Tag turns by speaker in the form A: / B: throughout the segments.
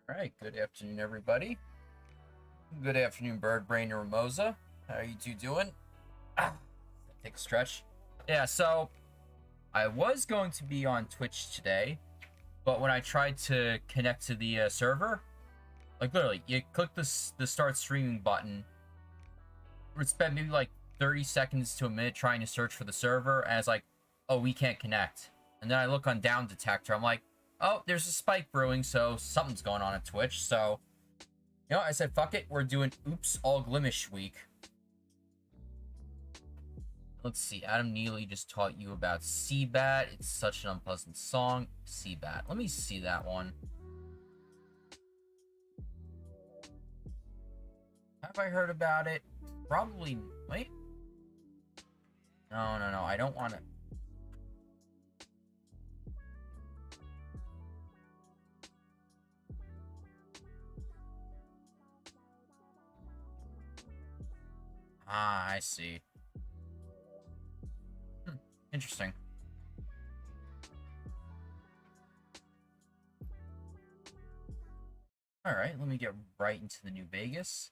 A: All right, good afternoon, everybody. Good afternoon, Bird Brain and Ramosa. How are you two doing? Take a stretch. Yeah, so I was going to be on Twitch today, but when I tried to connect to the server, like literally, you click the start streaming button. It spent maybe like 30 seconds to a minute trying to search for the server, and it's like, oh, we can't connect. And then I look on Down Detector. I'm like, oh, there's a spike brewing, so something's going on at Twitch. So I said, fuck it. We're doing Oops All Glimesh week. Let's see. Adam Neely just taught you about Seabat. It's such an unpleasant song. Seabat. Let me see that one. Have I heard about it? Probably. Wait. No. I don't want to. Ah, I see. Interesting. Alright, let me get right into the New Vegas.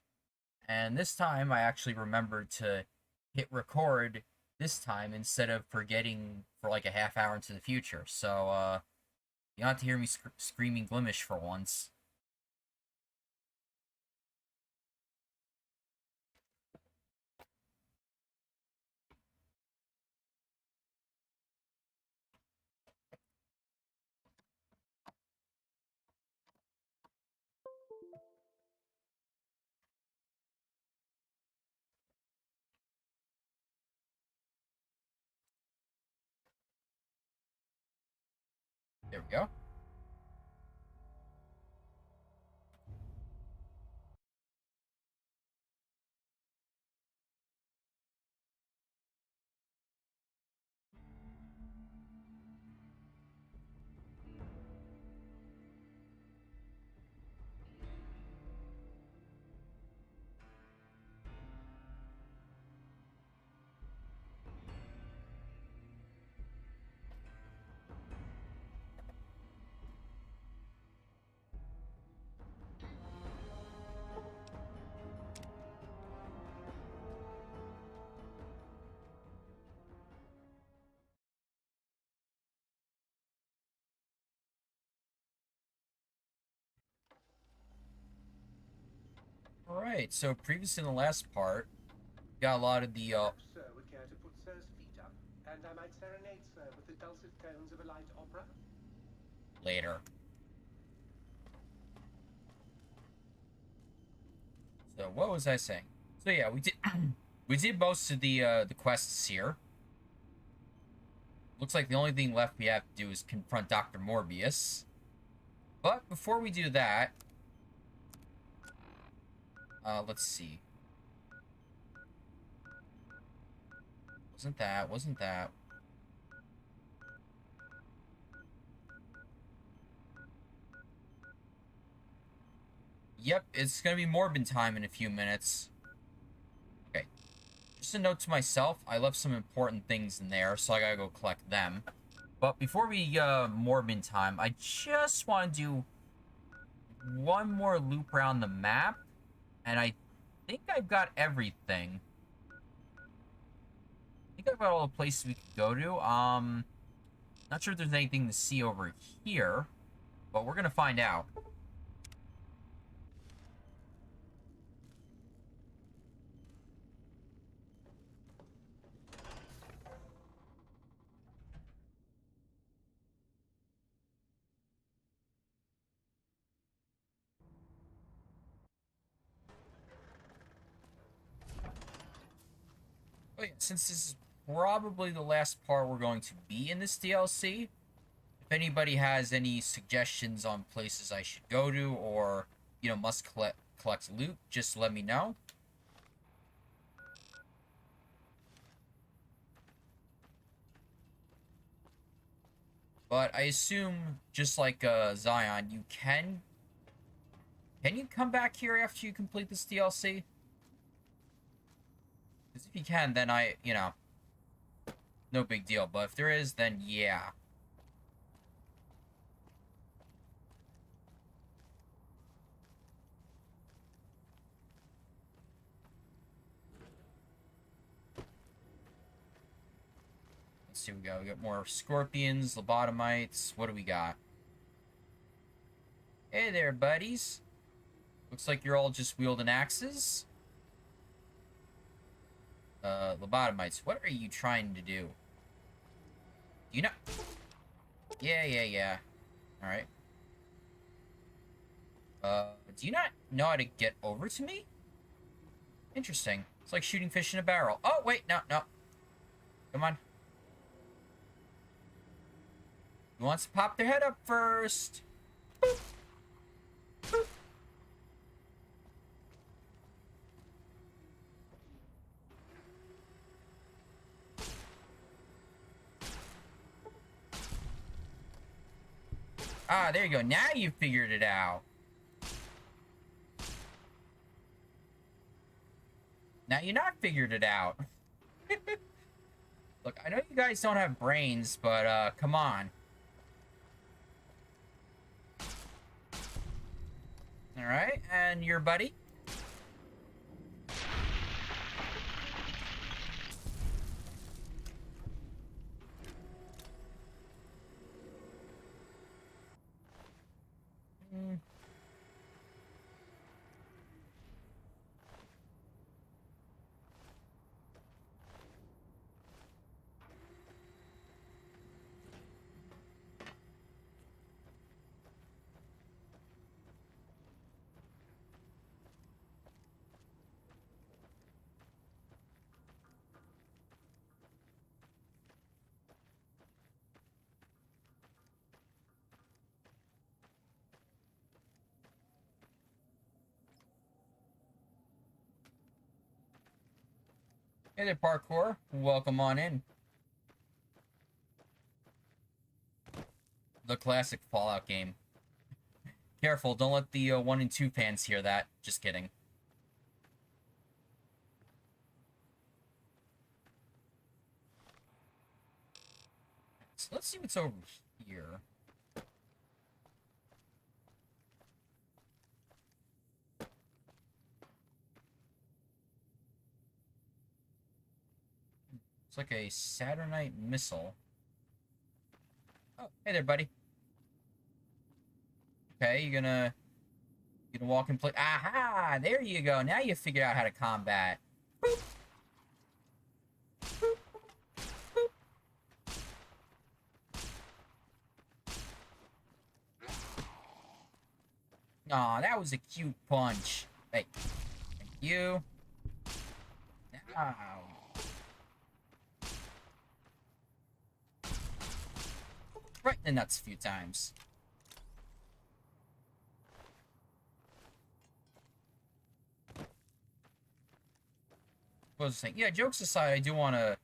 A: And this time, I actually remembered to hit record this time instead of forgetting for like a half hour into the future. So, you don't have to hear me screaming Glimesh for once. There we go. Alright, so previously in the last part, got a lot of the,
B: Perhaps Sir would care to put Sir's feet up, and I might serenade Sir with the dulcet tones of a light opera.
A: later. So, what was I saying? So yeah, we did, we did most of the quests here. Looks like the only thing left we have to do is confront Dr. Morbius. But before we do that, let's see. Wasn't that. Yep, it's gonna be Morbin time in a few minutes. Okay, just a note to myself, I left some important things in there, so I gotta go collect them. But before we, Morbin time, I just want to do one more loop around the map, and I think I've got everything. I think I've got all the places we could go to. Not sure if there's anything to see over here, but we're gonna find out. Okay, since this is probably the last part we're going to be in this DLC, if anybody has any suggestions on places I should go to or, must collect loot, just let me know. But I assume, just like Zion, you can... Can you come back here after you complete this DLC? Because if you can, then no big deal. But if there is, then yeah. Let's see what we got. We got more scorpions, lobotomites. What do we got? Hey there, buddies. Looks like you're all just wielding axes. Lobotomites, what are you trying to do? Do you not... Yeah. Alright. Do you not know how to get over to me? Interesting. It's like shooting fish in a barrel. Oh, wait, no. Come on. Who wants to pop their head up first? Boop. Boop. Ah, there you go. Now you figured it out. Now you not figured it out. Look, I know you guys don't have brains, but, come on. Alright, and your buddy? Hey there, parkour. Welcome on in. The classic Fallout game. Careful, don't let the 1 and 2 fans hear that. Just kidding. So let's see what's over here. It's like a Saturnite missile. Oh, hey there, buddy. Okay, you gonna walk and play. Aha! There you go. Now you figured out how to combat. Boop. Boop. Boop. Aw, that was a cute punch. Hey, thank you. Now. Right in the nuts a few times. What was I saying? Yeah, jokes aside, I do want to,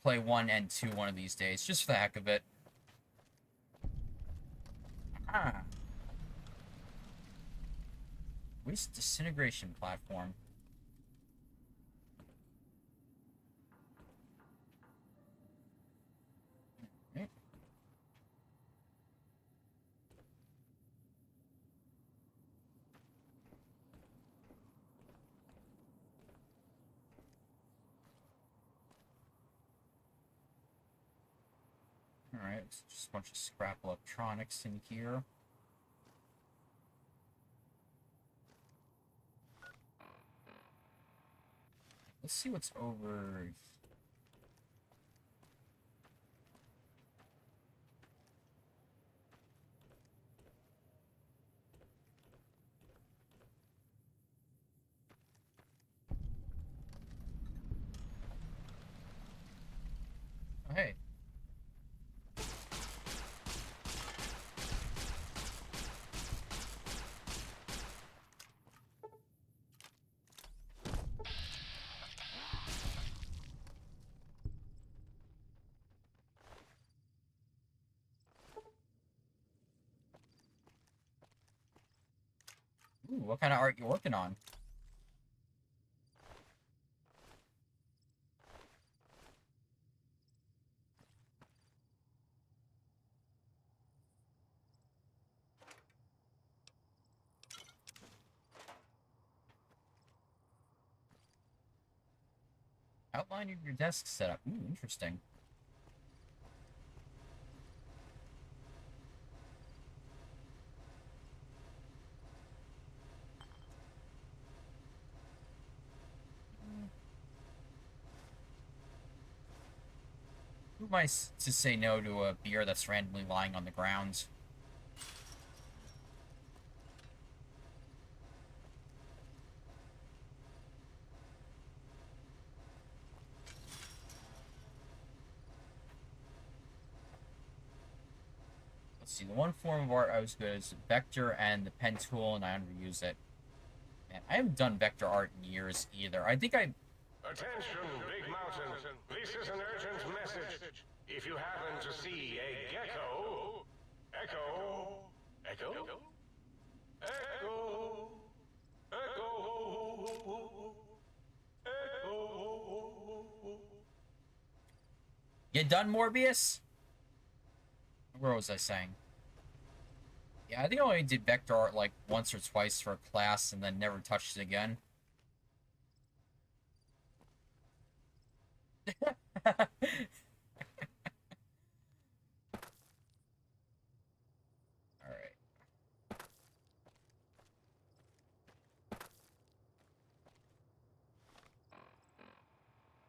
A: play 1 and 2 one of these days, just for the heck of it. Ah. Waste disintegration platform. Okay. Alright, it's just a bunch of scrap electronics in here. Let's see what's over... Oh, hey. Ooh, what kind of art you working on? Outline of your desk setup. Ooh, interesting. am I to say no to a beer that's randomly lying on the ground? Let's see, the one form of art I was good at is vector and the pen tool, and I underuse it. Man, I haven't done vector art in years either. I think I...
C: Attention, Big Mountain. This is an urgent message. If you happen to see a gecko... Echo... Echo? Echo... Echo... Echo...
A: You done, Morbius? Where was I saying? Yeah, I think I only did vector art like once or twice for a class and then never touched it again. Alright.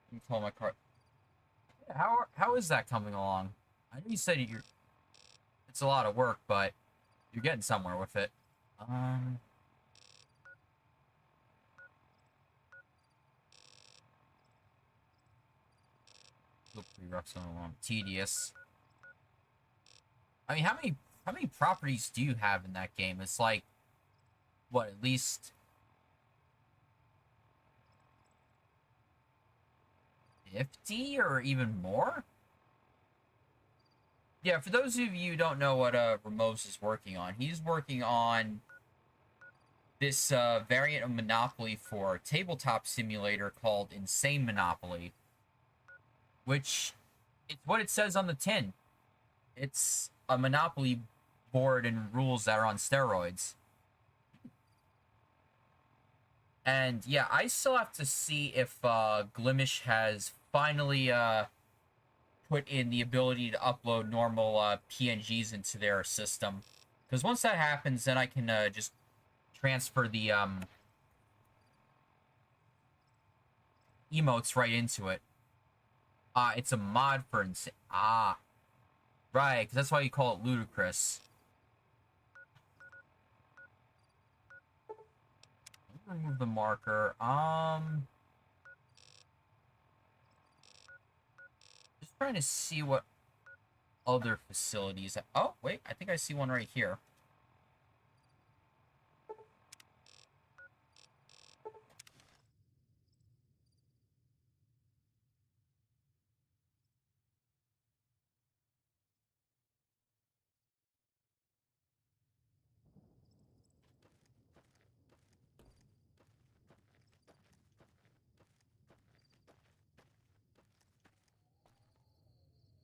A: Let me call my car. How is that coming along? I know you said it's a lot of work, but you're getting somewhere with it. Look pretty rough, so tedious. I mean, how many properties do you have in that game? It's like, what, at least 50 or even more? Yeah, for those of you who don't know what Ramos is working on, he's working on this variant of Monopoly for tabletop simulator called Insane Monopoly, which it's what it says on the tin. It's a Monopoly board and rules that are on steroids. And yeah, I still have to see if Glimesh has finally put in the ability to upload normal PNGs into their system. Because once that happens, then I can just transfer the emotes right into it. It's a mod for insane. Right, because that's why you call it ludicrous. Remove the marker. Just trying to see what other facilities. Oh, wait, I think I see one right here.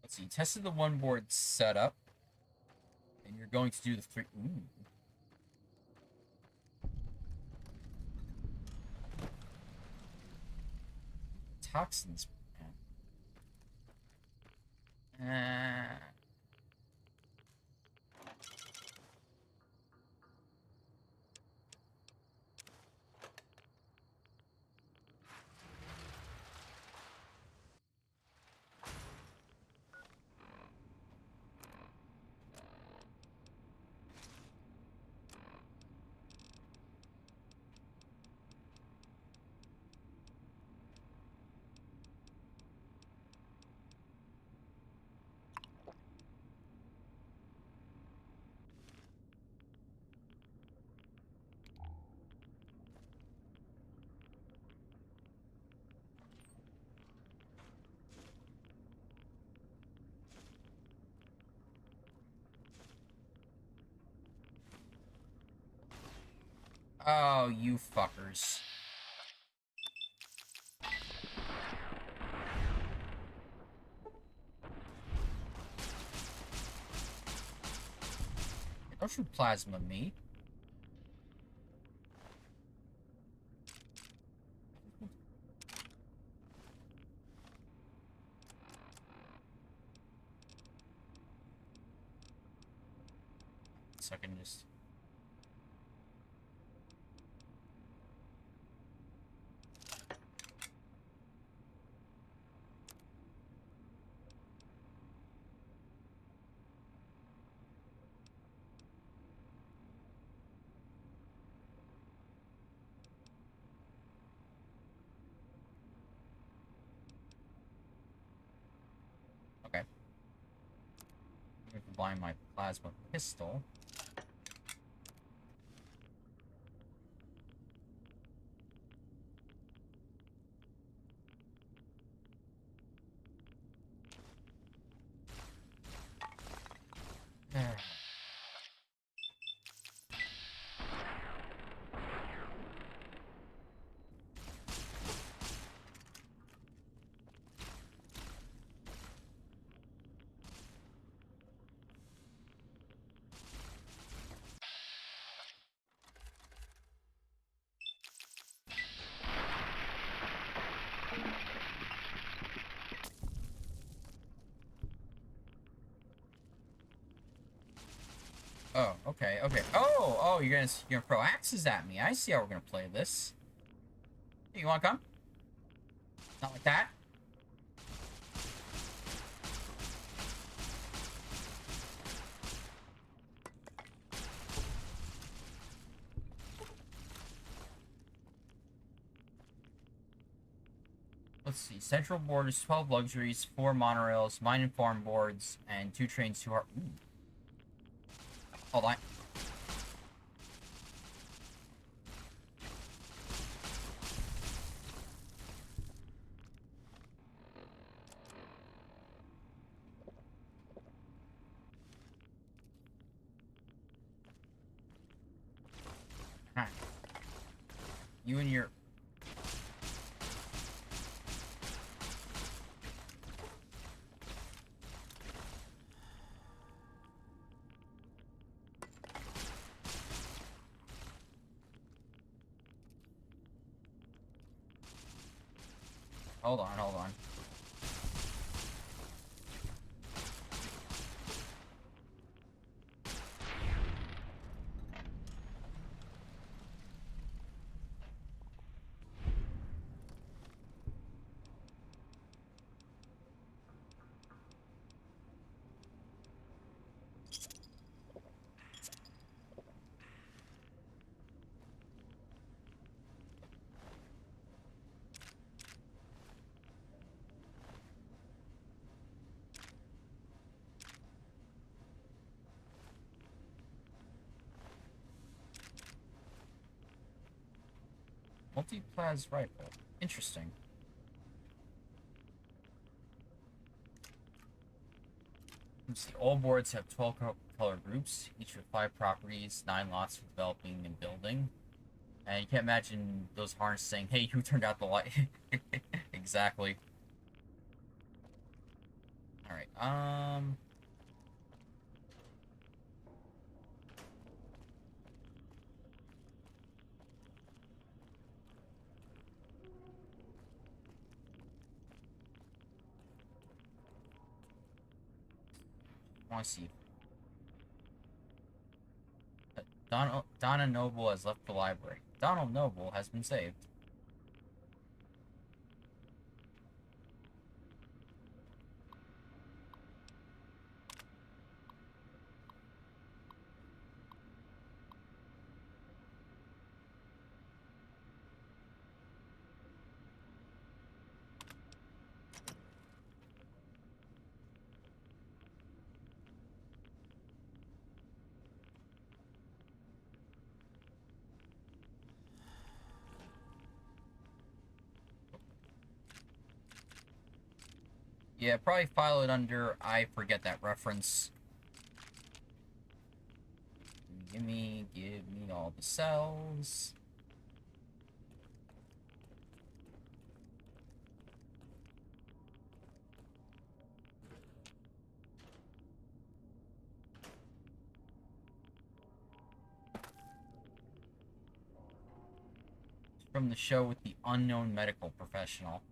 A: Let's see. Tested the one board setup. And you're going to do the three. Ooh. Toxins. Oh, you fuckers. Don't shoot plasma me. So I can just... find my plasma pistol. Oh, okay, okay. Oh, you're gonna throw axes at me. I see how we're gonna play this. Hey, you wanna come? Not like that. Let's see. Central board is 12 luxuries, 4 monorails, mine and farm boards, and 2 trains, 2 hard. Ooh. Hold on. Huh. You and your... Hold on, hold on. Multi-plas rifle. Interesting. Let's see. All boards have 12 color groups, each with 5 properties, 9 lots for developing and building. And you can't imagine those harnesses saying, "Hey, who turned out the light?" Exactly. Alright, I want to see. Donna Noble has left the library. Donald Noble has been saved. Yeah, probably file it under I forget that reference. Give me all the cells. From the show with the unknown medical professional.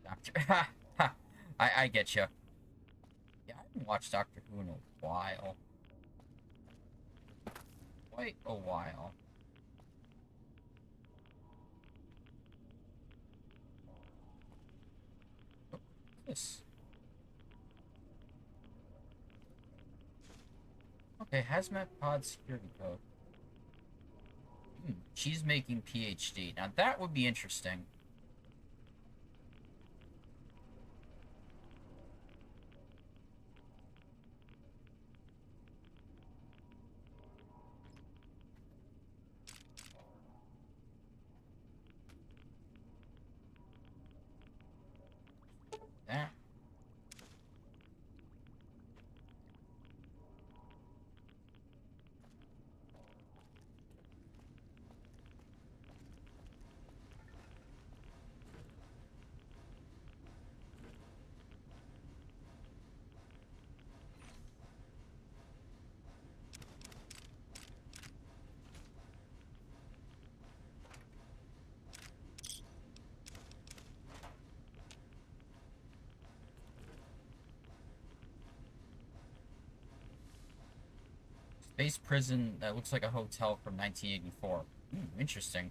A: Doctor. I get you. Yeah, I haven't watched Doctor Who in a while. Quite a while. Oh, what's this? Okay, hazmat pod security code. She's making PhD. Now that would be interesting. That. Space prison that looks like a hotel from 1984. Interesting.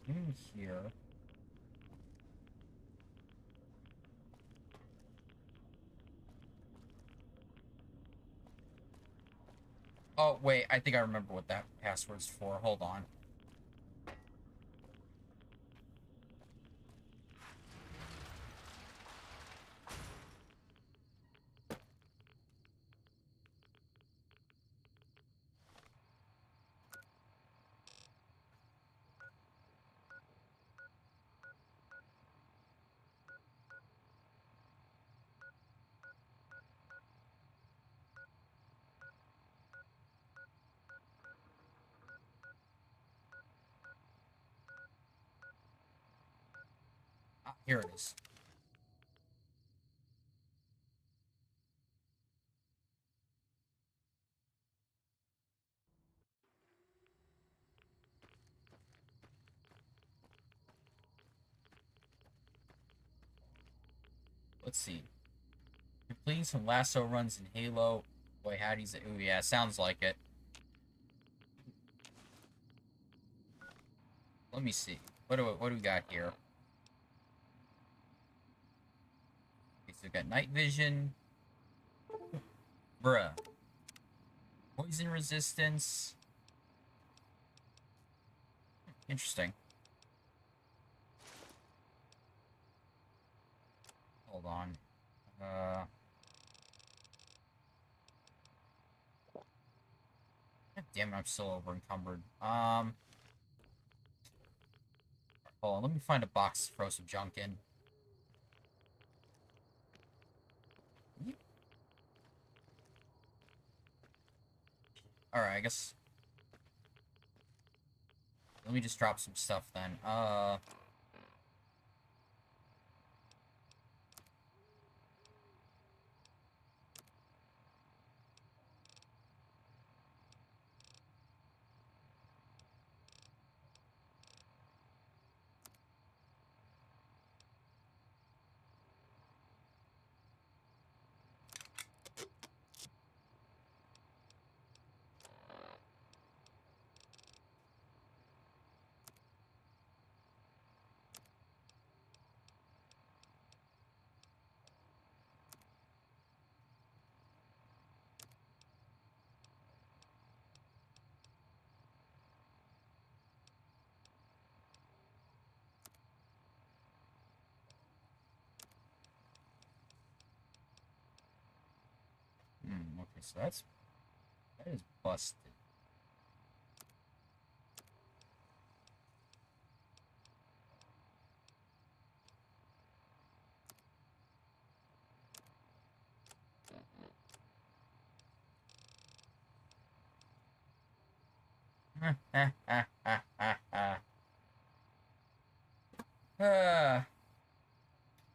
A: In here. Oh, wait, I think I remember what that password's for. Hold on. Ah, here it is. Let's see. Completing some lasso runs in Halo. Boy, howdy's it? Ooh, yeah, sounds like it. Let me see. What do we got here? Okay, so we got night vision. Bruh. Poison resistance. Interesting. Hold on. God damn it, I'm still over encumbered. Hold on, let me find a box to throw some junk in. Alright, I guess. Let me just drop some stuff then. Okay, so that is busted.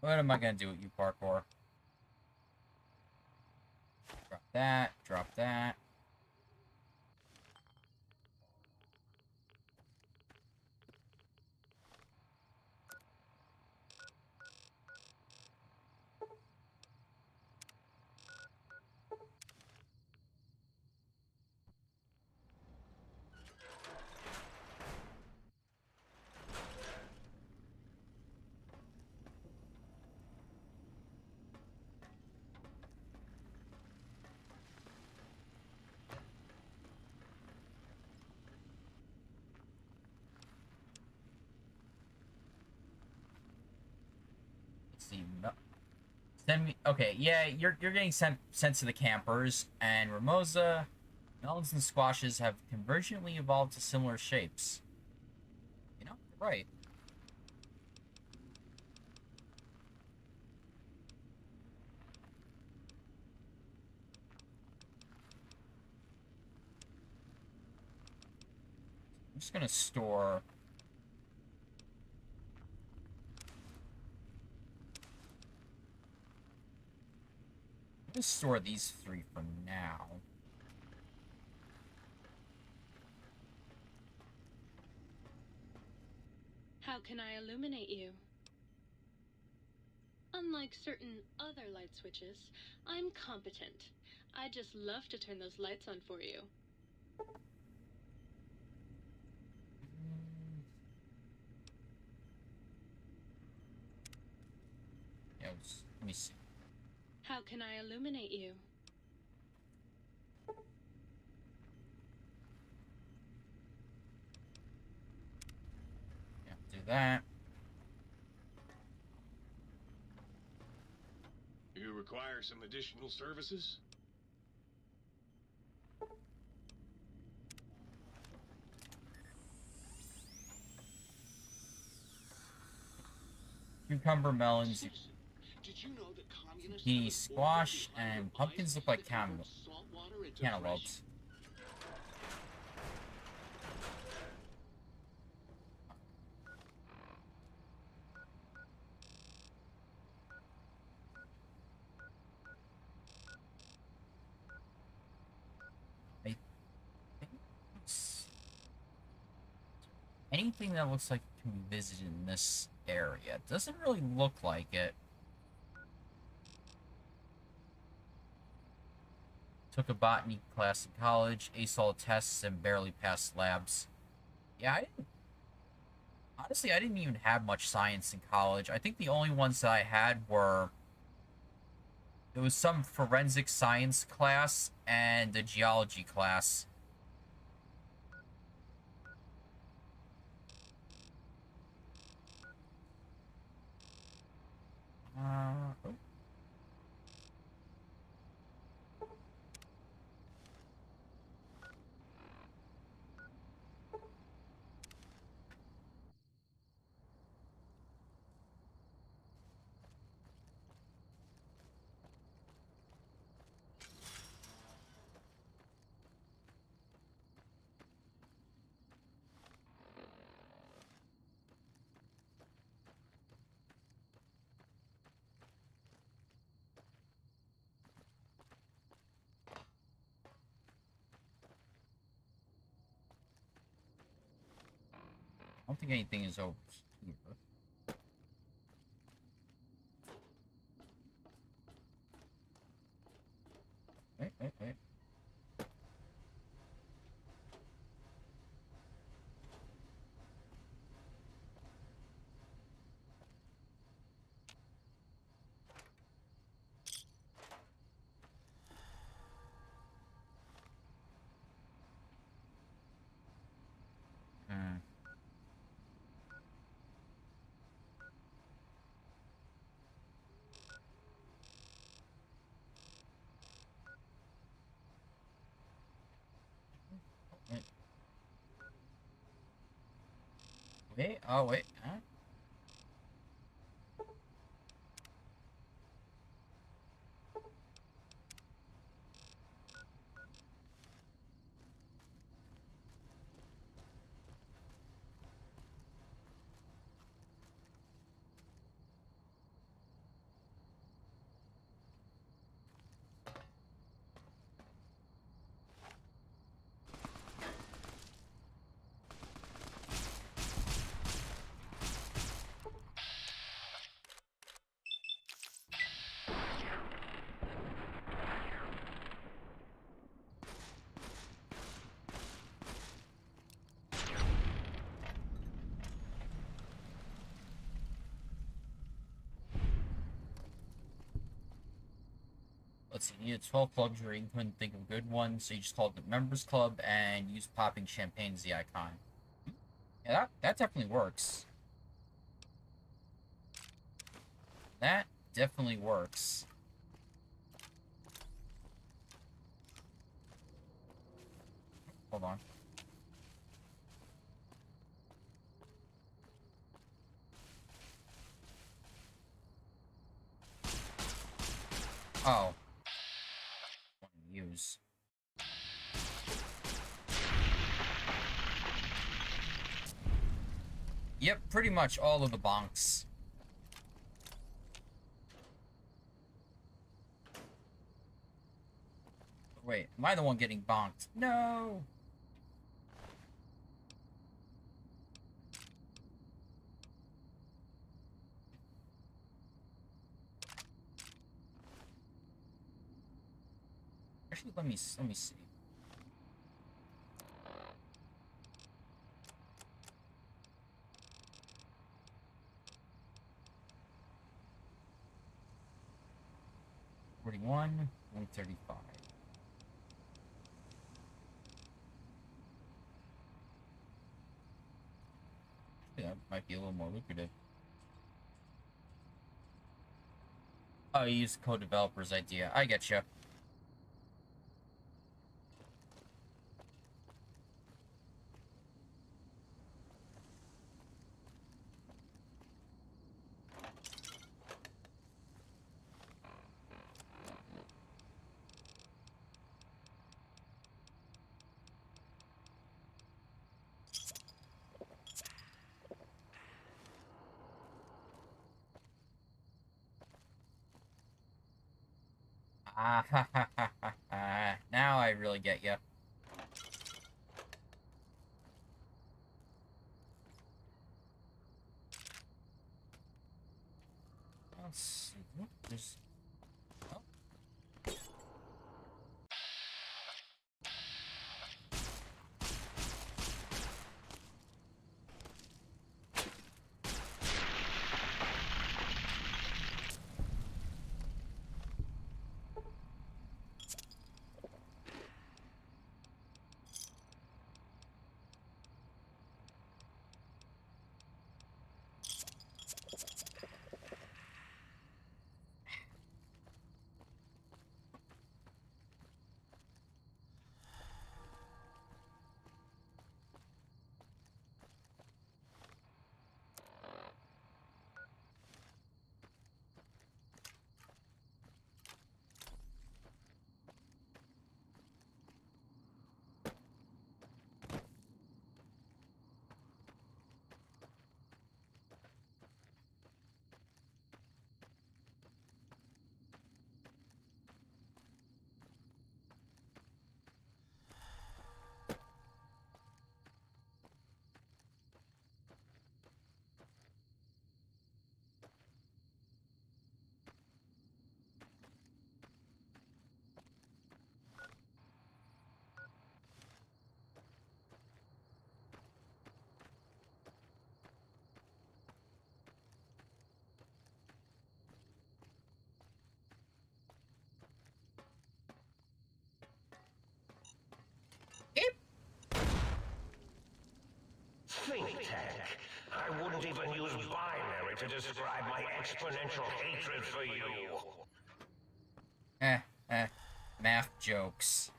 A: What am I gonna do with you, parkour? Drop that, drop that. see. Send me. Okay, yeah, you're getting sent to the campers, and Ramosa, melons and squashes have convergently evolved to similar shapes. You know, you're right. I'm just gonna store. I'm gonna store these three for now.
D: How can I illuminate you? Unlike certain other light switches, I'm competent. I just love to turn those lights on for you.
A: Yeah, let me see.
D: How can I illuminate you?
A: Yeah, do that.
C: You require some additional services?
A: Cucumber, melons,
E: Citizen, did you know that communists
A: zucchini,
E: have an order
A: squash,
E: behind their
A: and
E: eyes
A: pumpkins look like
E: that converts salt water into fresh?
A: cantaloupes. I think anything that looks like it can be visited in this area. It doesn't really look like it. Took a botany class in college, aced all tests, and barely passed labs. Yeah, honestly, I didn't even have much science in college. I think the only ones that I had were... It was some forensic science class and a geology class. Oh. I don't think anything is over here. Wait. Hmm. Wait. Wait. Huh? Let's see, you had 12 clubs where you couldn't think of a good one, so you just called it the Members Club and used popping champagne as the icon. Yeah, that definitely works. That definitely works. Hold on. Oh. Want to use. Yep, pretty much all of the bonks. Wait, am I the one getting bonked? No! Actually, let me see. $41, $135. That might be a little more lucrative. Oh, you use co-developer's idea. I get you. Ah, ha, ha, ha, ha, ha. Now I really get you. Let's see. There's... Oh.
C: Think tech. I wouldn't even use binary to describe my exponential hatred for you.
A: Math jokes.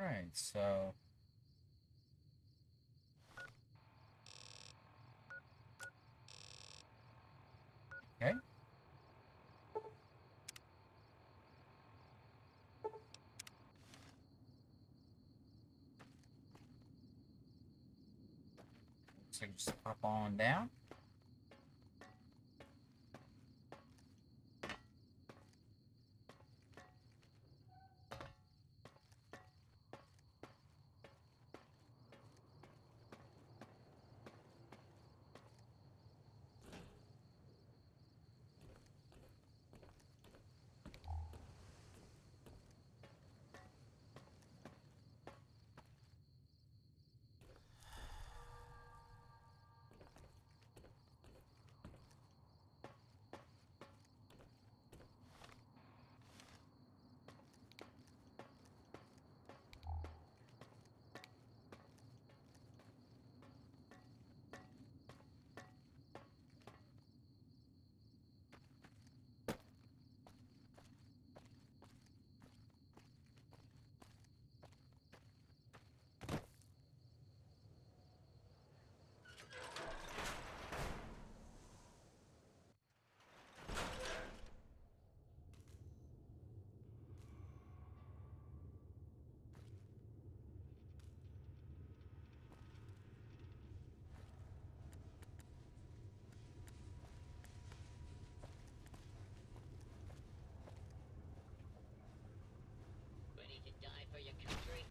A: Right, so... Okay. So just pop on down.
F: ready to die for your country?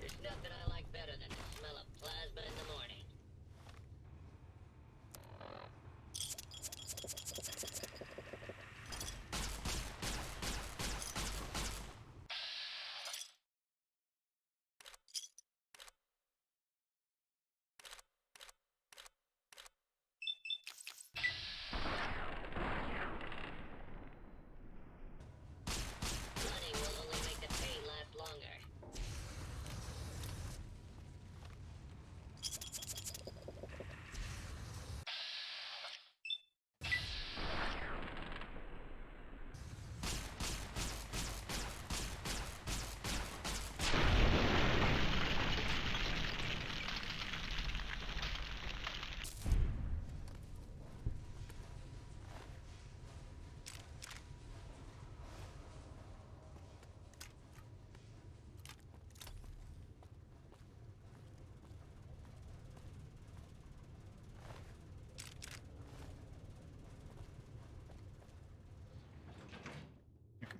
F: There's nothing I like better than the smell of plasma in the morning. Running will only make the pain last longer.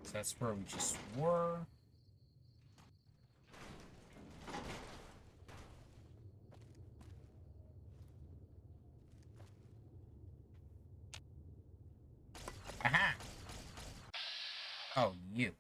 A: So that's where we just were. Aha! Oh, you.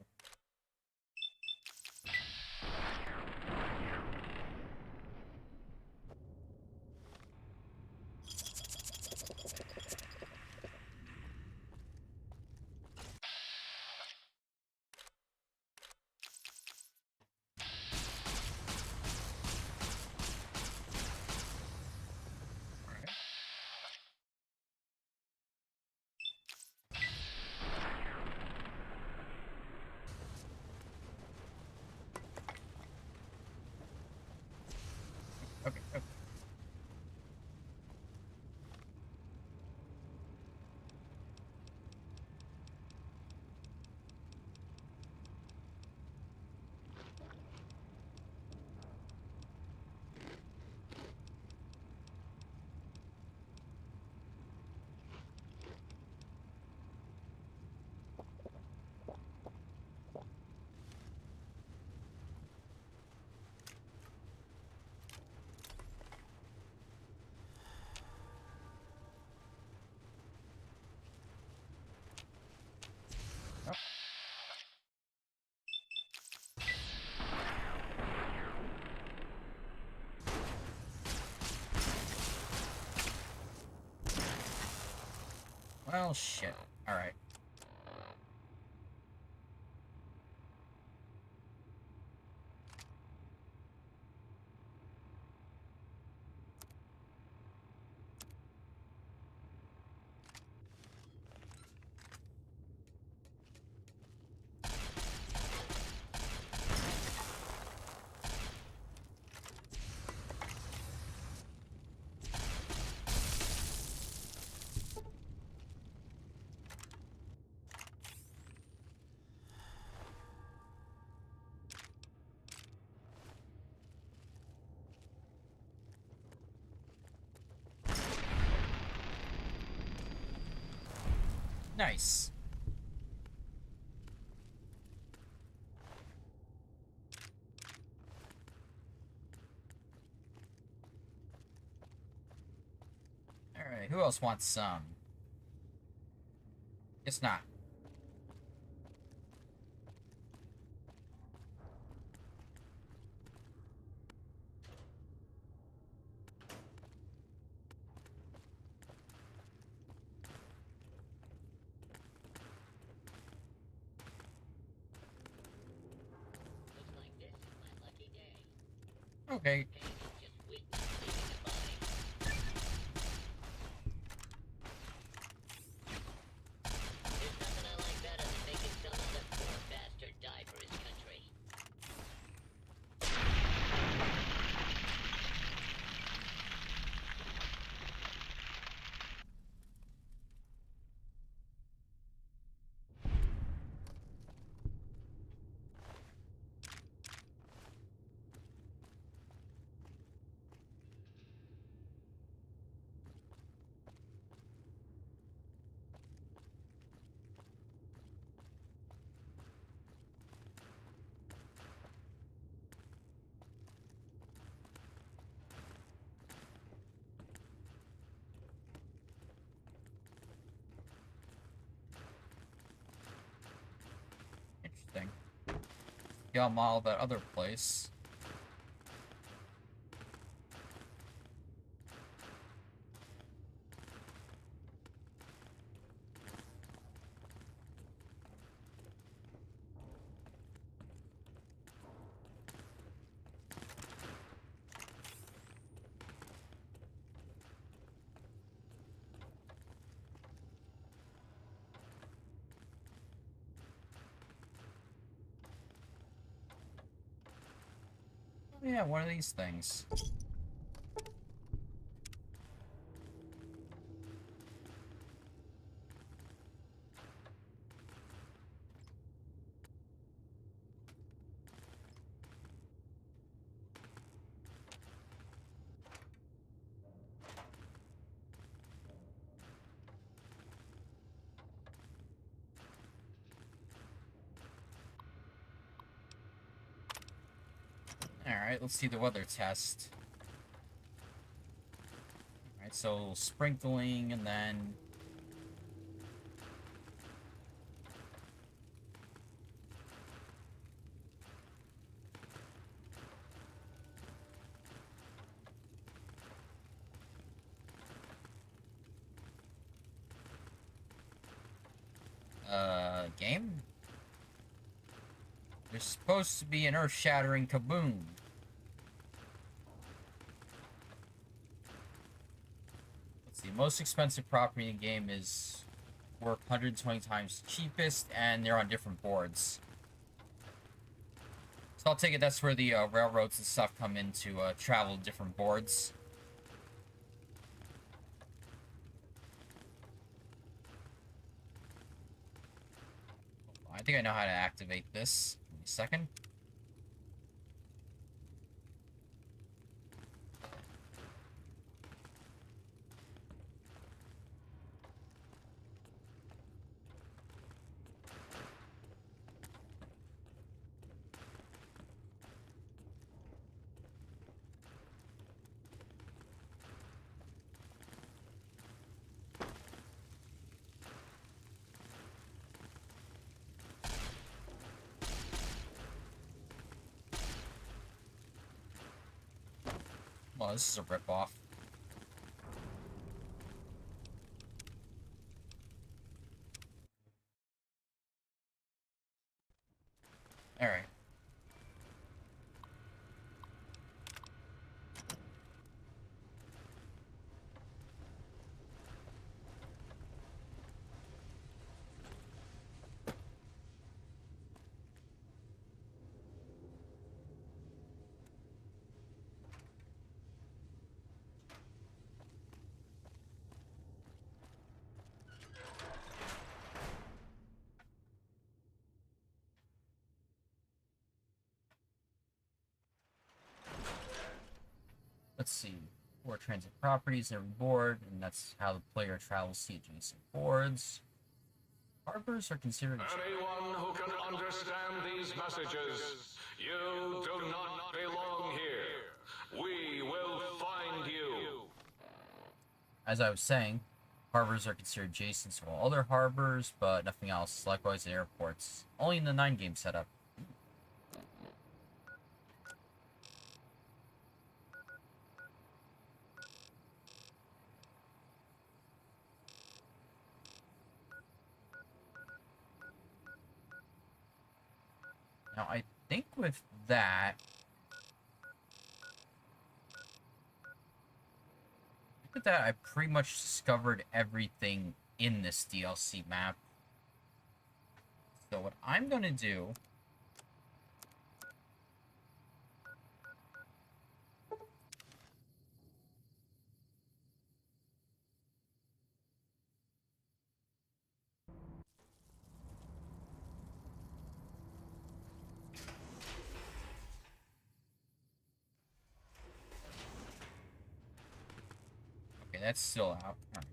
A: Alright. Okay, okay. Oh. Well, shit. Alright. Nice. Alright, who else wants some? Guess not.
F: Looks like this is my lucky day.
A: Okay.
F: Pain is just weakness leaving the body. There's nothing I like better than making some other poor bastard die for his country.
A: scale model of that other place. Yeah, one of these things. Alright, let's see the weather test. Alright, so sprinkling and then... game? There's supposed to be an earth-shattering kaboom. Let's see, most expensive property in the game is worth 120 times cheapest, and they're on different boards. So I'll take it that's where the railroads and stuff come in to travel different boards. I think I know how to activate this. Give me a second. Well, this is a ripoff. Alright. Let's see. 4 transit properties every board, and that's how the player travels to adjacent boards. Harbors are considered...
C: Anyone who can understand these messages, you do not belong here. We will find you.
A: As I was saying, harbors are considered adjacent to all other harbors, but nothing else. Likewise, at airports. Only in the 9 game setup. Now, I think with that... With that, I pretty much discovered everything in this DLC map. So what I'm gonna do... Okay, that's still out. Alright.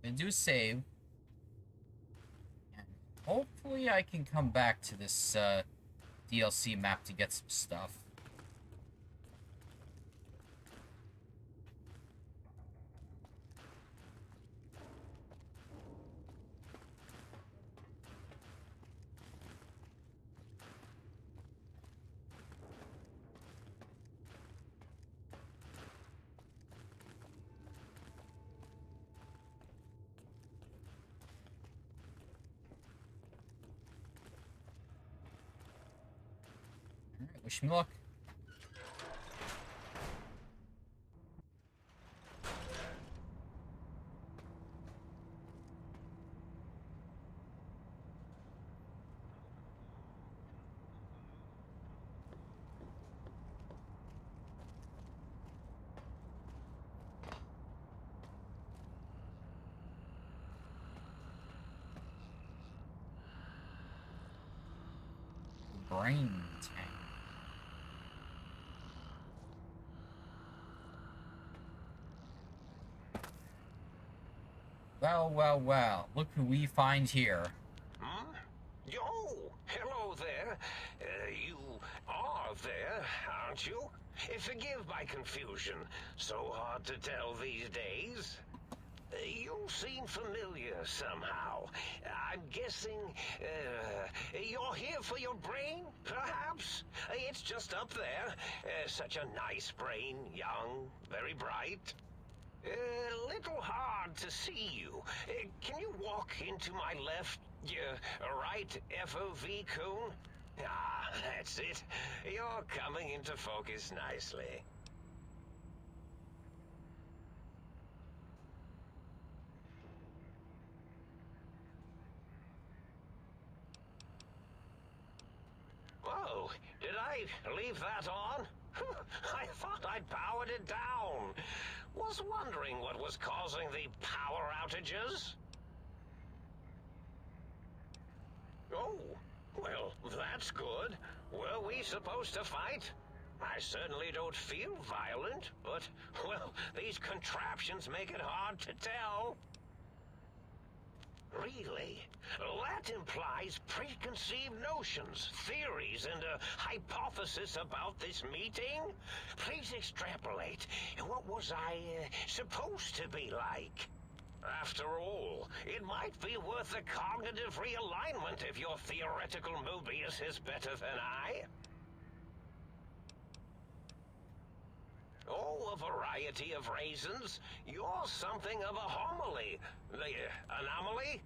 A: Gonna do a save. And hopefully I can come back to this DLC map to get some stuff. Wish me luck. Brain tank. Well. Look who we find here.
C: Hmm? Oh, hello there. You are there, aren't you? Forgive my confusion. So hard to tell these days. You seem familiar somehow. I'm guessing, you're here for your brain, perhaps? It's just up there. Such a nice brain, young, very bright. A little hard to see you. Can you walk into my left, right FOV cone? Ah, that's it. You're coming into focus nicely. Whoa, did I leave that on? I thought I'd powered it down. Was wondering what was causing the power outages. Oh, well, that's good. Were we supposed to fight? I certainly don't feel violent, but, well, these contraptions make it hard to tell. Really? That implies preconceived notions, theories, and a hypothesis about this meeting? Please extrapolate. What was I supposed to be like? After all, it might be worth a cognitive realignment if your theoretical Mobius is better than I. Oh, a variety of reasons. You're something of a homily. Anomaly?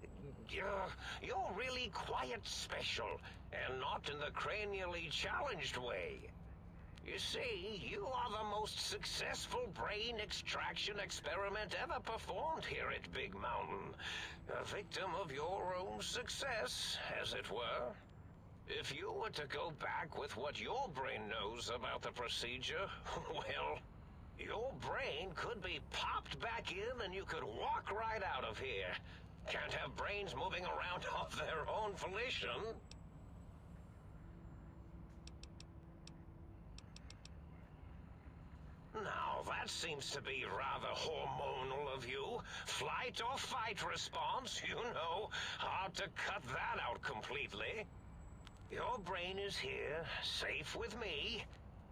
C: You're really quite special, and not in the cranially challenged way. You see, you are the most successful brain extraction experiment ever performed here at Big Mountain. A victim of your own success, as it were. If you were to go back with what your brain knows about the procedure, well, your brain could be popped back in and you could walk right out of here. Can't have brains moving around of their own volition. Now, that seems to be rather hormonal of you. Flight or fight response, you know. Hard to cut that out completely. Your brain is here, safe with me.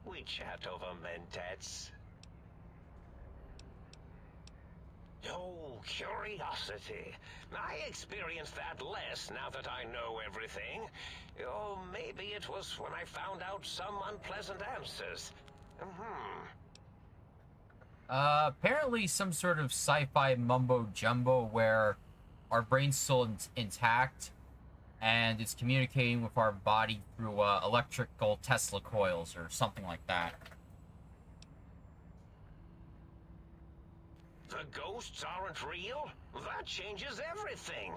C: We chat over mentats. Oh, curiosity. I experience that less now that I know everything. Oh, maybe it was when I found out some unpleasant answers.
A: Apparently some sort of sci-fi mumbo-jumbo where our brain's still intact and it's communicating with our body through electrical Tesla coils or something like that.
C: The ghosts aren't real? That changes everything.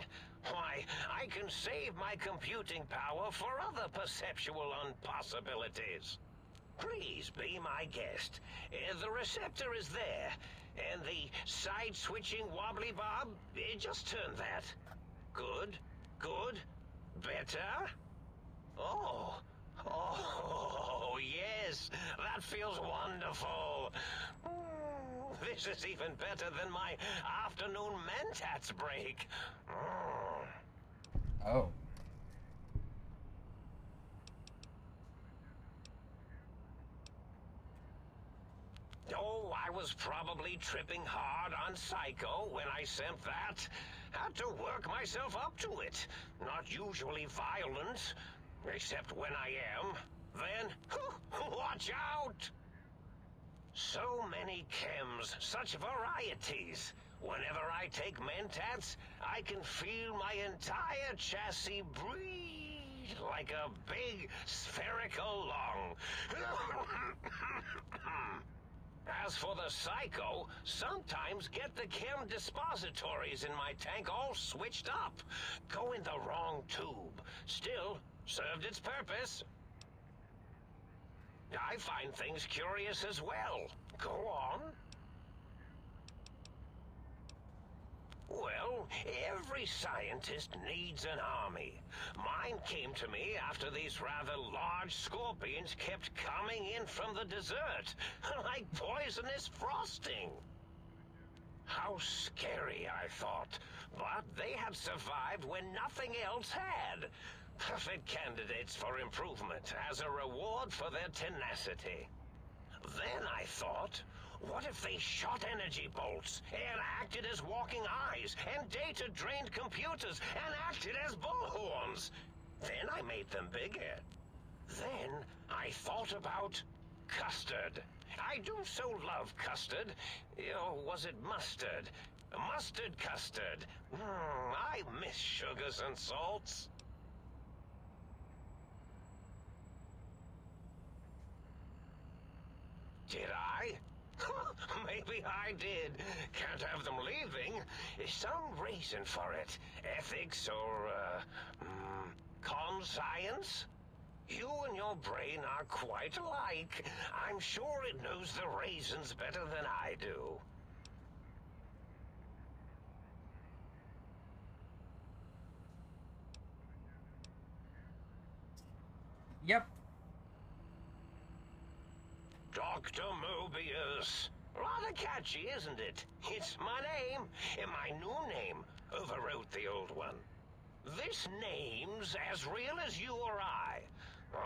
C: Why, I can save my computing power for other perceptual impossibilities. Please be my guest. The receptor is there, and the side-switching wobbly bob, just turn that. Good, good, better. Oh, yes, that feels wonderful. This is even better than my afternoon mentats break.
A: Oh.
C: Oh, I was probably tripping hard on Psycho when I sent that. Had to work myself up to it. Not usually violent, except when I am. Then, watch out! So many chems, such varieties. Whenever I take mentats, I can feel my entire chassis breathe right, like a big spherical lung. As for the psycho, sometimes get the chem dispositories in my tank all switched up. Go in the wrong tube. Still, served its purpose. I find things curious as well. Go on. Well, every scientist needs an army. Mine came to me after these rather large scorpions kept coming in from the desert, like poisonous frosting. How scary, I thought. But they had survived when nothing else had. Perfect candidates for improvement as a reward for their tenacity. Then I thought, what if they shot energy bolts and acted as walking eyes and data-drained computers and acted as bullhorns? Then I made them bigger. Then I thought about custard. I do so love custard. Or was it mustard? Mustard custard. I miss sugars and salts. Did I? Maybe I did. Can't have them leaving. Some reason for it. Ethics or, conscience? You and your brain are quite alike. I'm sure it knows the raisins better than I do.
A: Yep.
C: Dr. Mobius. Rather catchy, isn't it? It's my name, and my new name overwrote the old one. This name's as real as you or I,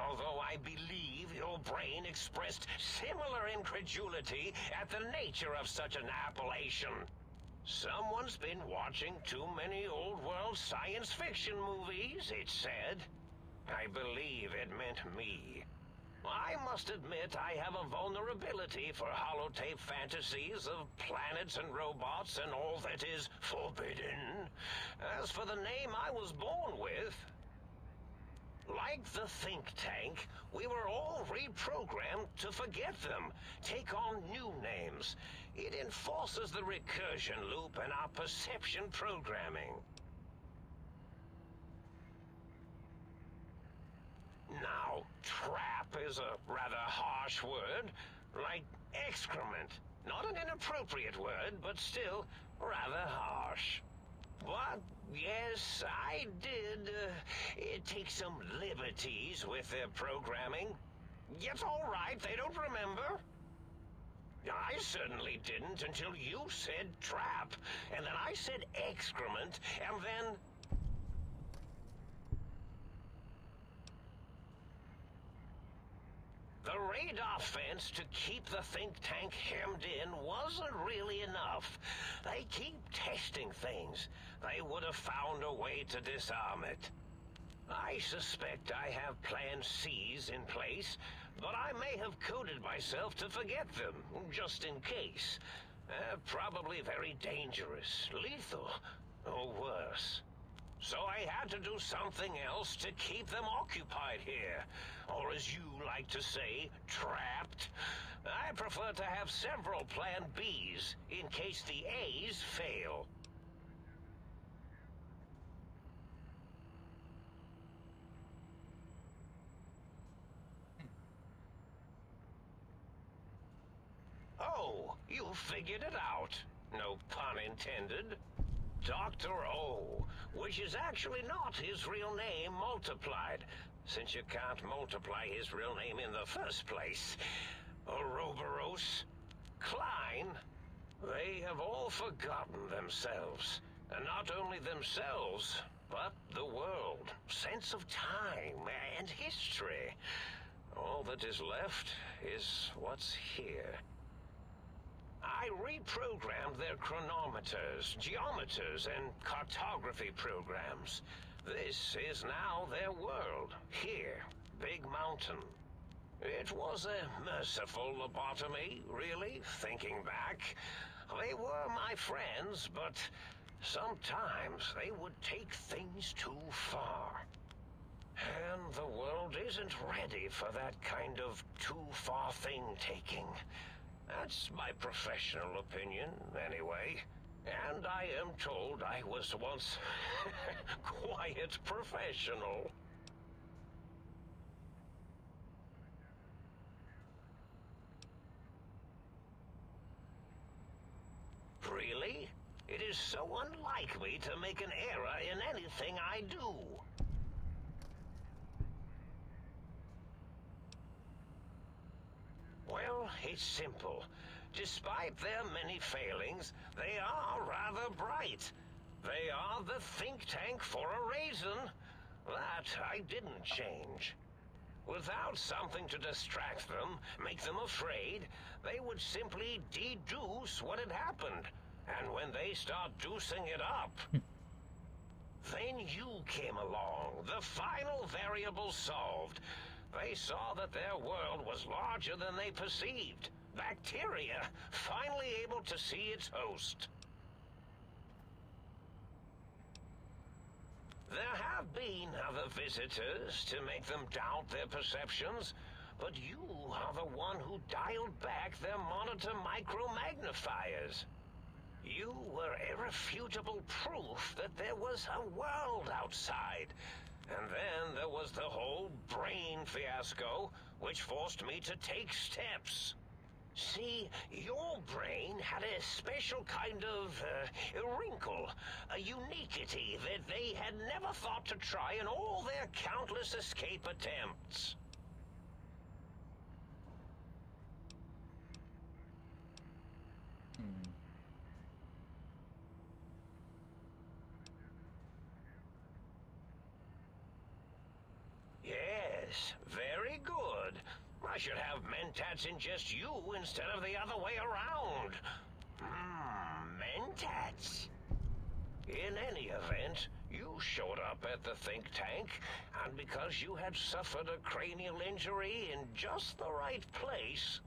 C: although I believe your brain expressed similar incredulity at the nature of such an appellation. Someone's been watching too many old-world science fiction movies, it said. I believe it meant me. I must admit I have a vulnerability for holotape fantasies of planets and robots and all that is forbidden. As for the name I was born with, like the think tank, we were all reprogrammed to forget them, take on new names. It enforces the recursion loop in our perception programming. Now, trap is a rather harsh word, like excrement. Not an inappropriate word, but still rather harsh. But, yes, I did take some liberties with their programming. It's all right, they don't remember. I certainly didn't until you said trap, and then I said excrement, and then... The radar fence to keep the think tank hemmed in wasn't really enough. They keep testing things. They would have found a way to disarm it. I suspect I have Plan C's in place, but I may have coded myself to forget them, just in case. Probably very dangerous, lethal, or worse. So I had to do something else to keep them occupied here. Or as you like to say, trapped. I prefer to have several Plan Bs in case the A's fail. Oh, you figured it out. No pun intended. Dr. O, which is actually not his real name multiplied, since you can't multiply his real name in the first place. Ouroboros, Klein, they have all forgotten themselves. And not only themselves, but the world, sense of time, and history. All that is left is what's here. I reprogrammed their chronometers, geometers, and cartography programs. This is now their world, here, Big Mountain. It was a merciful lobotomy, really, thinking back. They were my friends, but sometimes they would take things too far. And the world isn't ready for that kind of too-far thing-taking. That's my professional opinion, anyway. And I am told I was once quite professional. Really? It is so unlike me to make an error in anything I do. Well, it's simple. Despite their many failings, they are rather bright. They are the think tank for a reason. That I didn't change. Without something to distract them, make them afraid, they would simply deduce what had happened. And when they start deucing it up, then you came along, the final variable solved. They saw that their world was larger than they perceived. Bacteria, finally able to see its host. There have been other visitors to make them doubt their perceptions, but you are the one who dialed back their monitor micromagnifiers. You were irrefutable proof that there was a world outside. And then there was the whole brain fiasco, which forced me to take steps. See, your brain had a special kind of wrinkle, a uniquity that they had never thought to try in all their countless escape attempts. Yes, very good. I should have mentats ingest you instead of the other way around. Mentats. In any event, you showed up at the think tank, and because you had suffered a cranial injury in just the right place,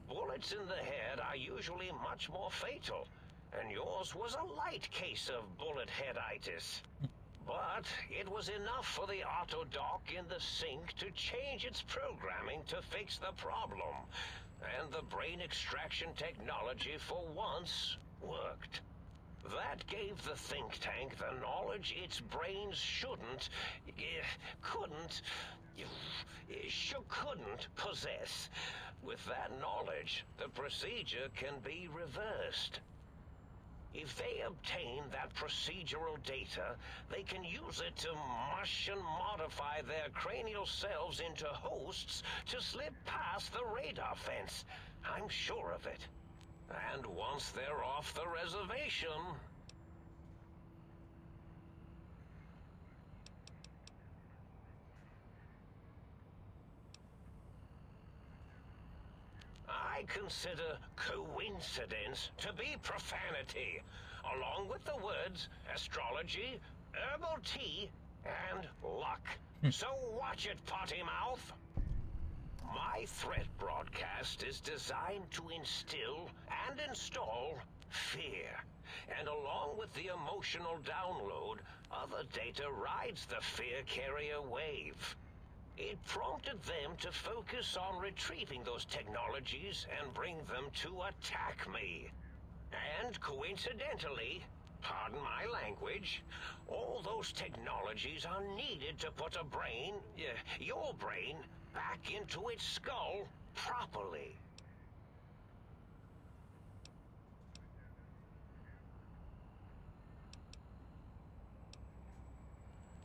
C: bullets in the head are usually much more fatal, and yours was a light case of bullet headitis. But it was enough for the auto dock in the sink to change its programming to fix the problem. And the brain extraction technology for once worked. That gave the think tank the knowledge its brains couldn't possess. With that knowledge, the procedure can be reversed. If they obtain that procedural data, they can use it to mush and modify their cranial selves into hosts to slip past the radar fence. I'm sure of it. And once they're off the reservation... I consider coincidence to be profanity, along with the words astrology, herbal tea, and luck. So watch it, potty mouth. My threat broadcast is designed to instill and install fear. And along with the emotional download, other data rides the fear carrier wave. It prompted them to focus on retrieving those technologies and bring them to attack me. And coincidentally, pardon my language, all those technologies are needed to put a brain, your brain, back into its skull properly.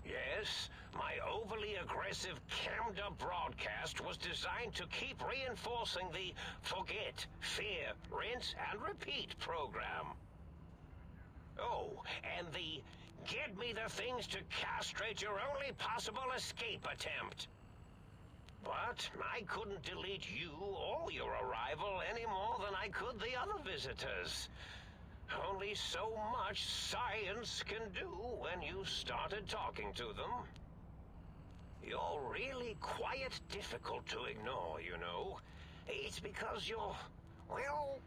C: Yes, my overly aggressive cammed-up broadcast was designed to keep reinforcing the forget, fear, rinse, and repeat program. Oh, and the get me the things to castrate your only possible escape attempt. But I couldn't delete you or your arrival any more than I could the other visitors. Only so much science can do when you started talking to them. You're really quite difficult to ignore, you know. It's because you're, well,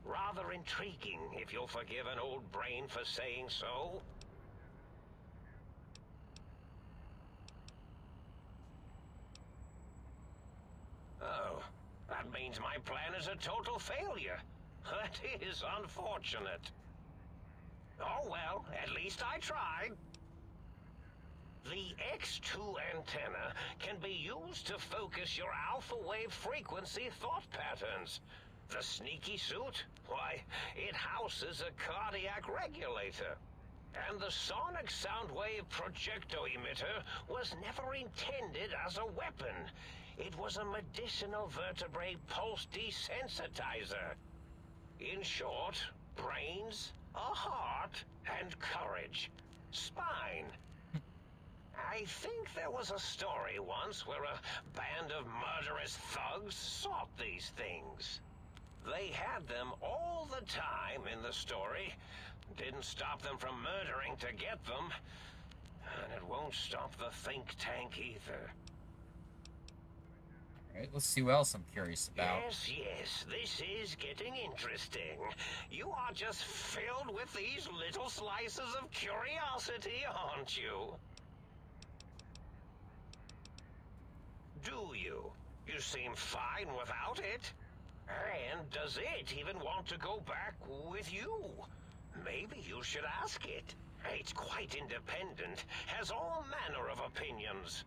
C: rather intriguing, if you'll forgive an old brain for saying so. a total failure. That is unfortunate. Oh well, at least I tried. The X2 antenna can be used to focus your alpha wave frequency thought patterns. The sneaky suit, why, it houses a cardiac regulator. And the sonic sound wave projecto emitter was never intended as a weapon. It was a medicinal vertebrae pulse desensitizer. In short, brains, a heart, and courage. Spine. I think there was a story once where a band of murderous thugs sought these things. They had them all the time in the story. Didn't stop them from murdering to get them. And it won't stop the think tank either.
A: Alright, let's see what else I'm curious about.
C: Yes, this is getting interesting. You are just filled with these little slices of curiosity, aren't you? Do you? You seem fine without it. And does it even want to go back with you? Maybe you should ask it. It's quite independent, has all manner of opinions.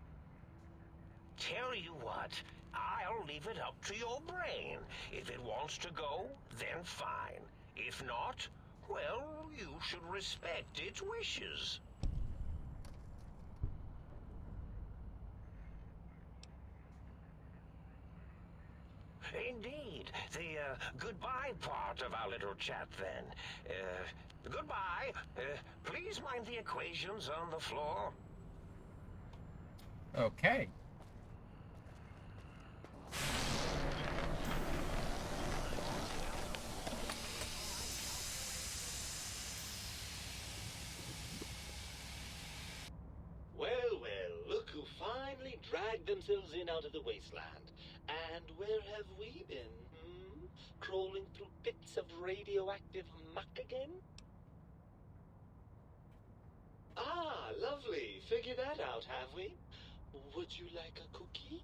C: Tell you what, I'll leave it up to your brain. If it wants to go, then fine. If not, well, you should respect its wishes. Indeed. The goodbye part of our little chat, then. Goodbye. Please mind the equations on the floor.
A: Okay.
G: Well, well, look who finally dragged themselves in out of the wasteland. And where have we been, Crawling through pits of radioactive muck again? Ah, lovely. Figured that out, have we? Would you like a cookie?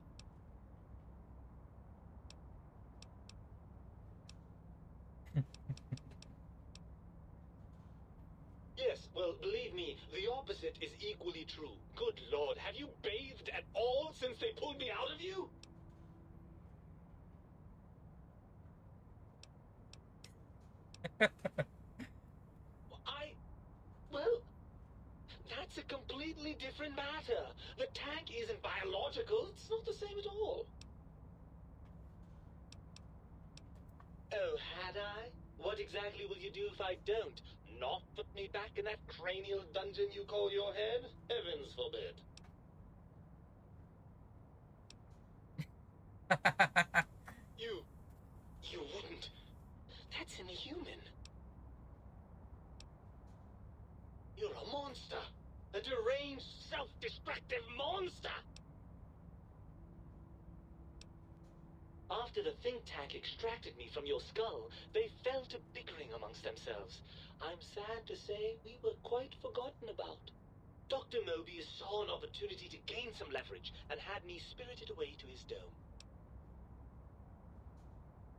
G: Yes, well, believe me, the opposite is equally true. Good Lord, have you bathed at all since they pulled me out of you? Well, that's a completely different matter. The tank isn't biological. It's not the same at all. Oh, had I? What exactly will you do if I don't? Not put me back in that cranial dungeon you call your head? Heavens forbid. You wouldn't. That's inhuman. You're a monster. A deranged, self-destructive monster. After the think tank extracted me from your skull, they fell to bickering amongst themselves. I'm sad to say we were quite forgotten about. Dr. Mobius saw an opportunity to gain some leverage and had me spirited away to his dome.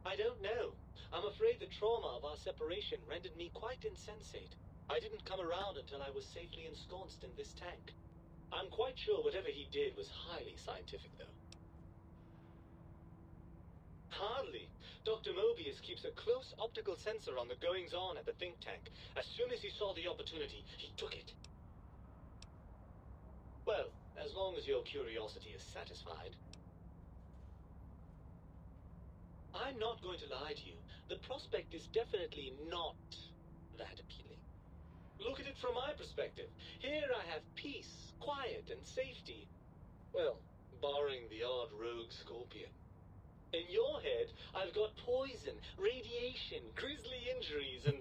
G: I don't know. I'm afraid the trauma of our separation rendered me quite insensate. I didn't come around until I was safely ensconced in this tank. I'm quite sure whatever he did was highly scientific, though. Hardly. Dr. Mobius keeps a close optical sensor on the goings-on at the think tank. As soon as he saw the opportunity, he took it. Well, as long as your curiosity is satisfied. I'm not going to lie to you. The prospect is definitely not that appealing. Look at it from my perspective. Here I have peace, quiet, and safety. Well, barring the odd rogue scorpion. In your head, I've got poison, radiation, grisly injuries, and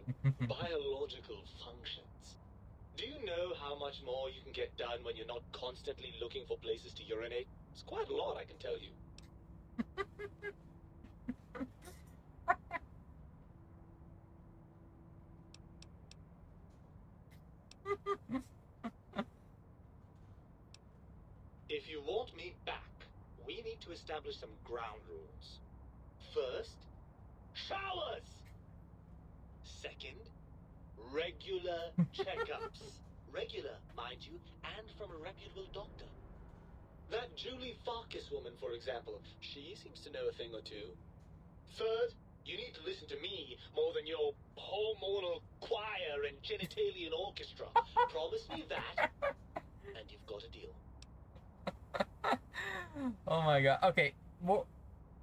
G: biological functions. Do you know how much more you can get done when you're not constantly looking for places to urinate? It's quite a lot, I can tell you. If you want me back, we need to establish some ground rules. First, showers. Second, regular checkups. Regular, mind you, and from a reputable doctor. That Julie Farkas woman, for example, she seems to know a thing or two. Third, you need to listen to me more than your hormonal choir and genitalian orchestra. Promise me that, and you've got a deal.
A: Oh my god. Okay,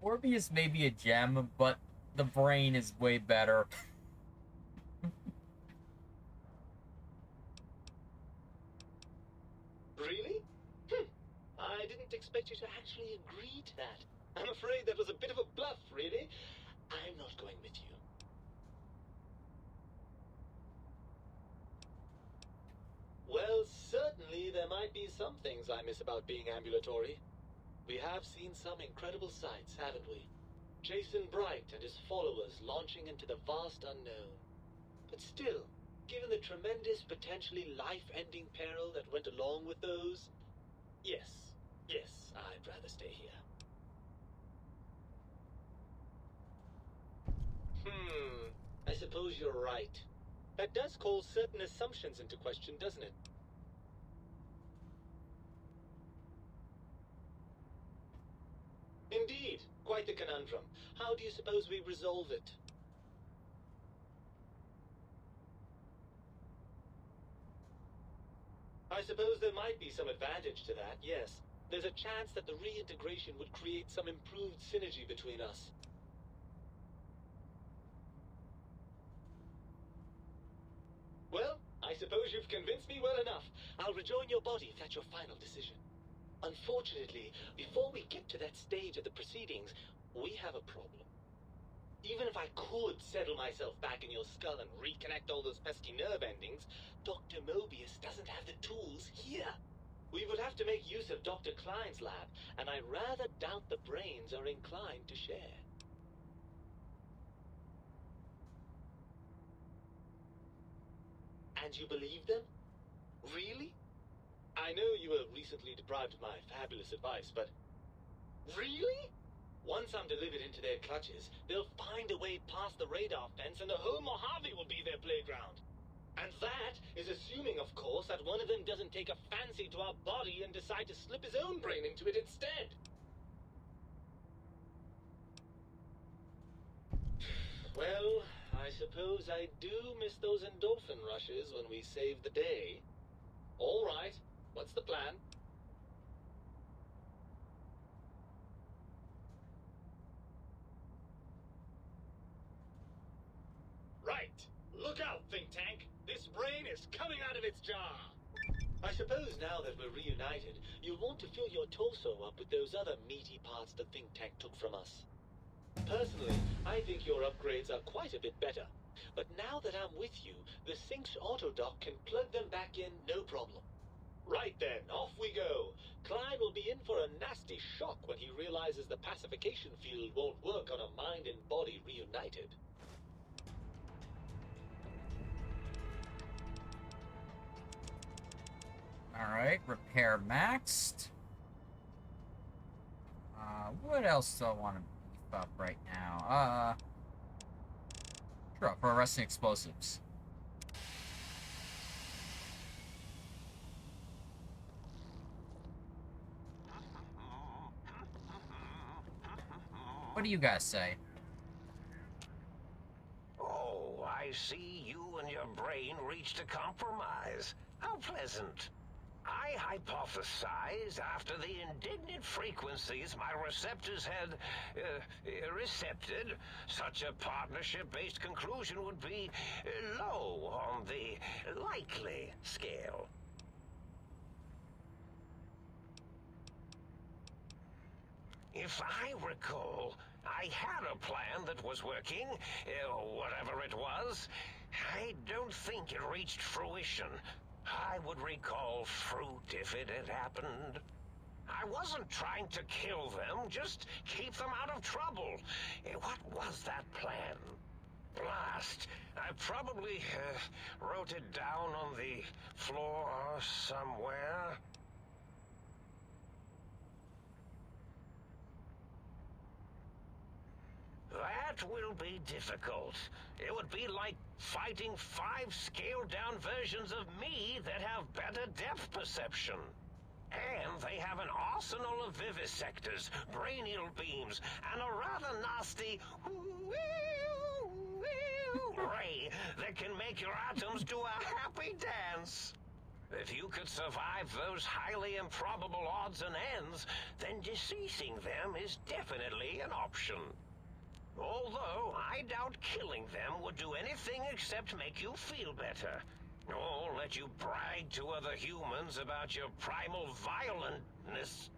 A: Morbius may be a gem, but the brain is way better.
G: Really? I didn't expect you to actually agree to that. I'm afraid that was a bit of a bluff, really. I'm not going with you. Well, certainly there might be some things I miss about being ambulatory. We have seen some incredible sights, haven't we? Jason Bright and his followers launching into the vast unknown. But still, given the tremendous, potentially life-ending peril that went along with those, yes, I'd rather stay here. I suppose you're right. That does call certain assumptions into question, doesn't it? Indeed, quite the conundrum. How do you suppose we resolve it? I suppose there might be some advantage to that, yes. There's a chance that the reintegration would create some improved synergy between us. Well, I suppose you've convinced me well enough. I'll rejoin your body if that's your final decision. Unfortunately, before we get to that stage of the proceedings, we have a problem. Even if I could settle myself back in your skull and reconnect all those pesky nerve endings, Dr. Mobius doesn't have the tools here. We would have to make use of Dr. Klein's lab, and I rather doubt the brains are inclined to share. And you believe them? Really? I know you were recently deprived of my fabulous advice, but... Really? Once I'm delivered into their clutches, they'll find a way past the radar fence and the whole Mojave will be their playground. And that is assuming, of course, that one of them doesn't take a fancy to our body and decide to slip his own brain into it instead. Well, I suppose I do miss those endorphin rushes when we save the day. All right, what's the plan? Right. Look out, think tank. This brain is coming out of its jar. I suppose now that we're reunited, you'll want to fill your torso up with those other meaty parts the think tank took from us. Personally, I think your upgrades are quite a bit better. But now that I'm with you, the Sync's autodock can plug them back in no problem. Right then, off we go. Klein will be in for a nasty shock when he realizes the pacification field won't work on a mind and body reunited.
A: Alright, repair maxed. What else do I want to beef up right now? Sure, for arresting explosives. What do you guys say?
C: Oh, I see you and your brain reached a compromise. How pleasant. I hypothesized after the indignant frequencies my receptors had recepted, such a partnership-based conclusion would be low on the likely scale. If I recall, I had a plan that was working, whatever it was. I don't think it reached fruition. I would recall fruit if it had happened. I wasn't trying to kill them, just keep them out of trouble. What was that plan? Blast. I probably wrote it down on the floor somewhere. That That will be difficult. It would be like fighting 5 scaled-down versions of me that have better depth perception. And they have an arsenal of vivisectors, brainial beams, and a rather nasty ray that can make your atoms do a happy dance. If you could survive those highly improbable odds and ends, then deceasing them is definitely an option. Although, I doubt killing them would do anything except make you feel better. Or let you brag to other humans about your primal violentness.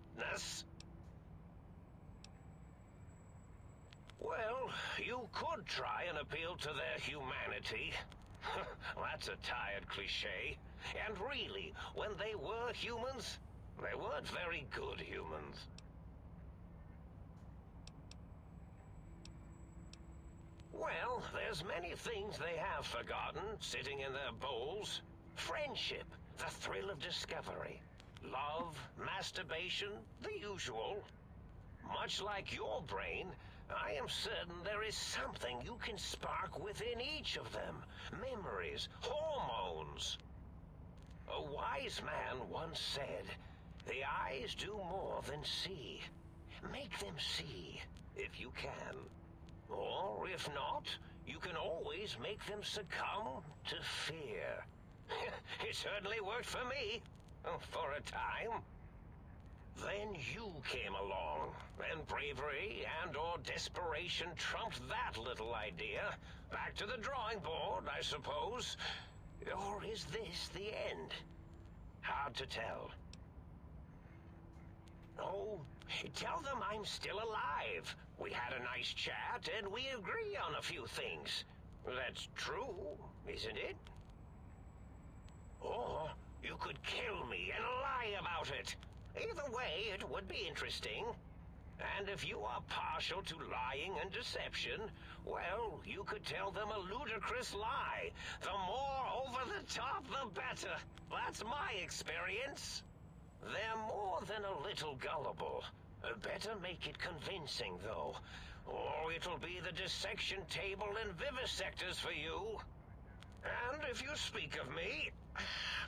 C: Well, you could try and appeal to their humanity. That's a tired cliche. And really, when they were humans, they weren't very good humans. Well, there's many things they have forgotten, sitting in their bowls. Friendship, the thrill of discovery, love, masturbation, the usual. Much like your brain, I am certain there is something you can spark within each of them. Memories, hormones. A wise man once said, "The eyes do more than see. Make them see, if you can. Or, if not, you can always make them succumb to fear." It certainly worked for me, for a time. Then you came along, and bravery and/or desperation trumped that little idea. Back to the drawing board, I suppose. Or is this the end? Hard to tell. Oh, tell them I'm still alive. We had a nice chat, and we agree on a few things. That's true, isn't it? Or you could kill me and lie about it. Either way, it would be interesting. And if you are partial to lying and deception, well, you could tell them a ludicrous lie. The more over the top, the better. That's my experience. They're more than a little gullible. Better make it convincing, though. Or it'll be the dissection table and vivisectors for you. And if you speak of me,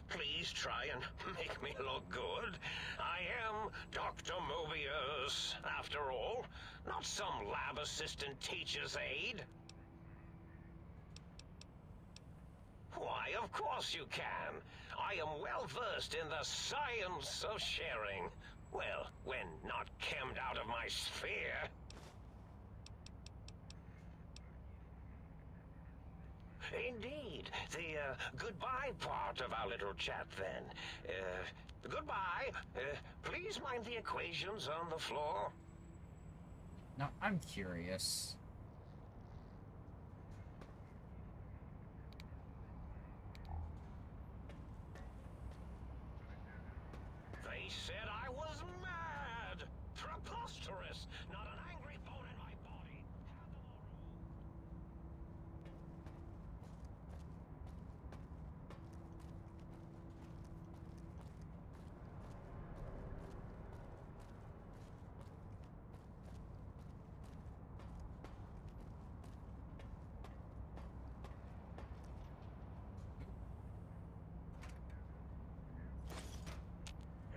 C: please try and make me look good. I am Dr. Mobius, after all, not some lab assistant teacher's aide. Why, of course you can. I am well versed in the science of sharing. Well, when not chemmed out of my sphere. Indeed. The goodbye part of our little chat, then. Goodbye. Please mind the equations on the floor.
A: Now, I'm curious.
C: They said I was mad. Preposterous. Not an angry bone in my body.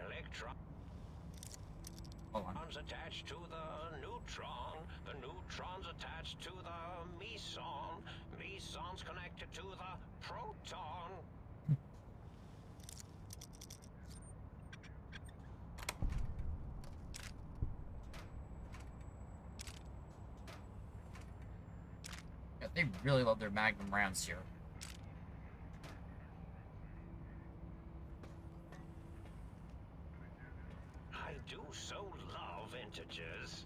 C: Electron.
A: Hold on.
C: Attached to the neutron attached to the meson's connected to the proton.
A: Yeah, they really love their Magnum rounds here.
C: I do so love integers.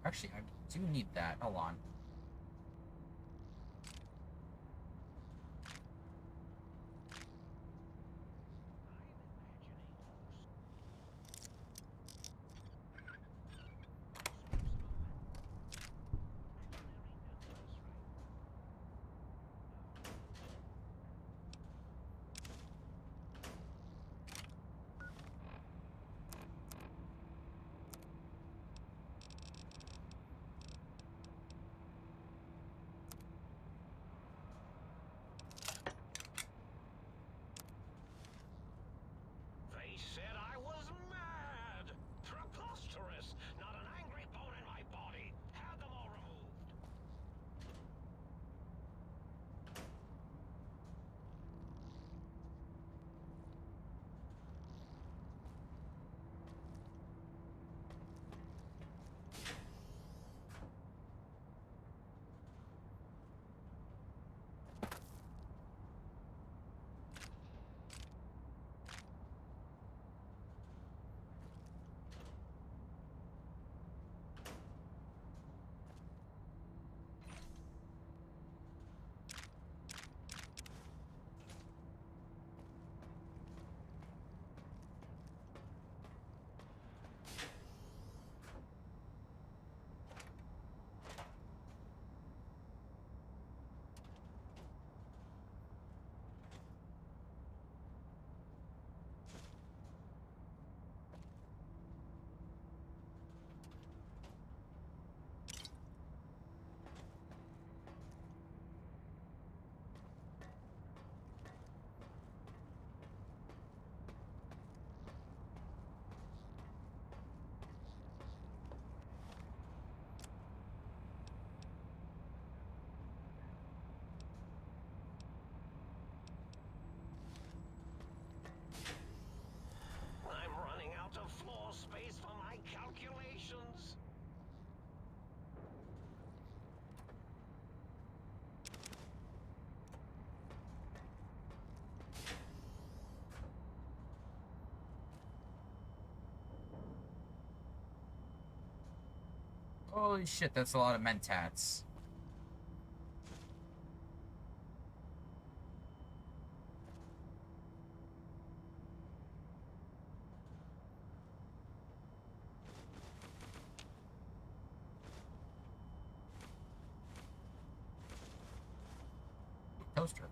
A: Actually, I do need that. Hold on. Holy shit, that's a lot of mentats. Toaster.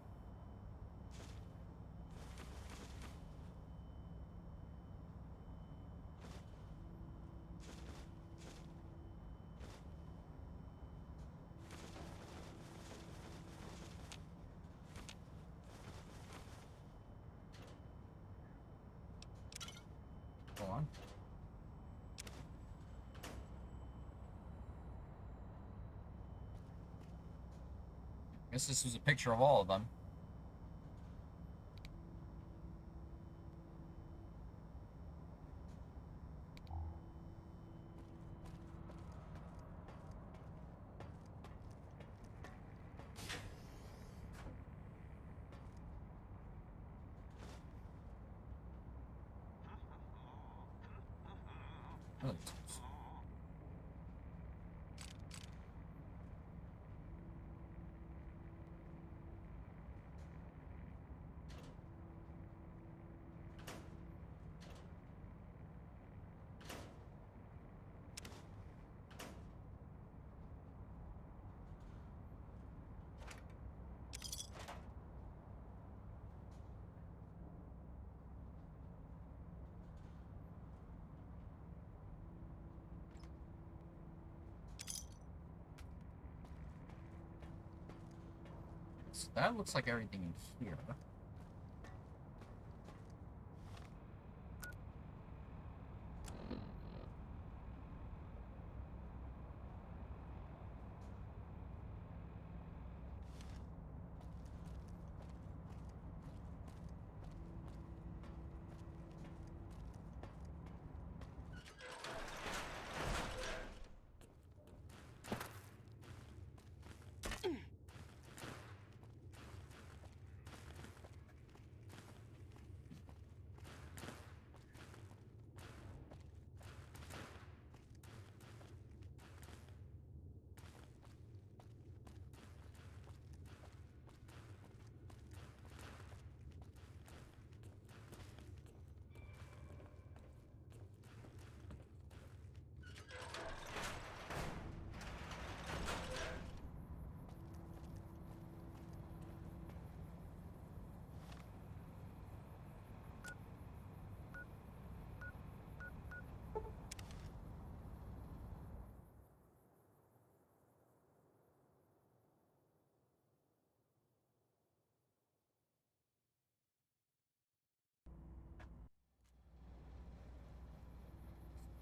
A: Hold on. Guess this was a picture of all of them. Really? So that looks like everything in here.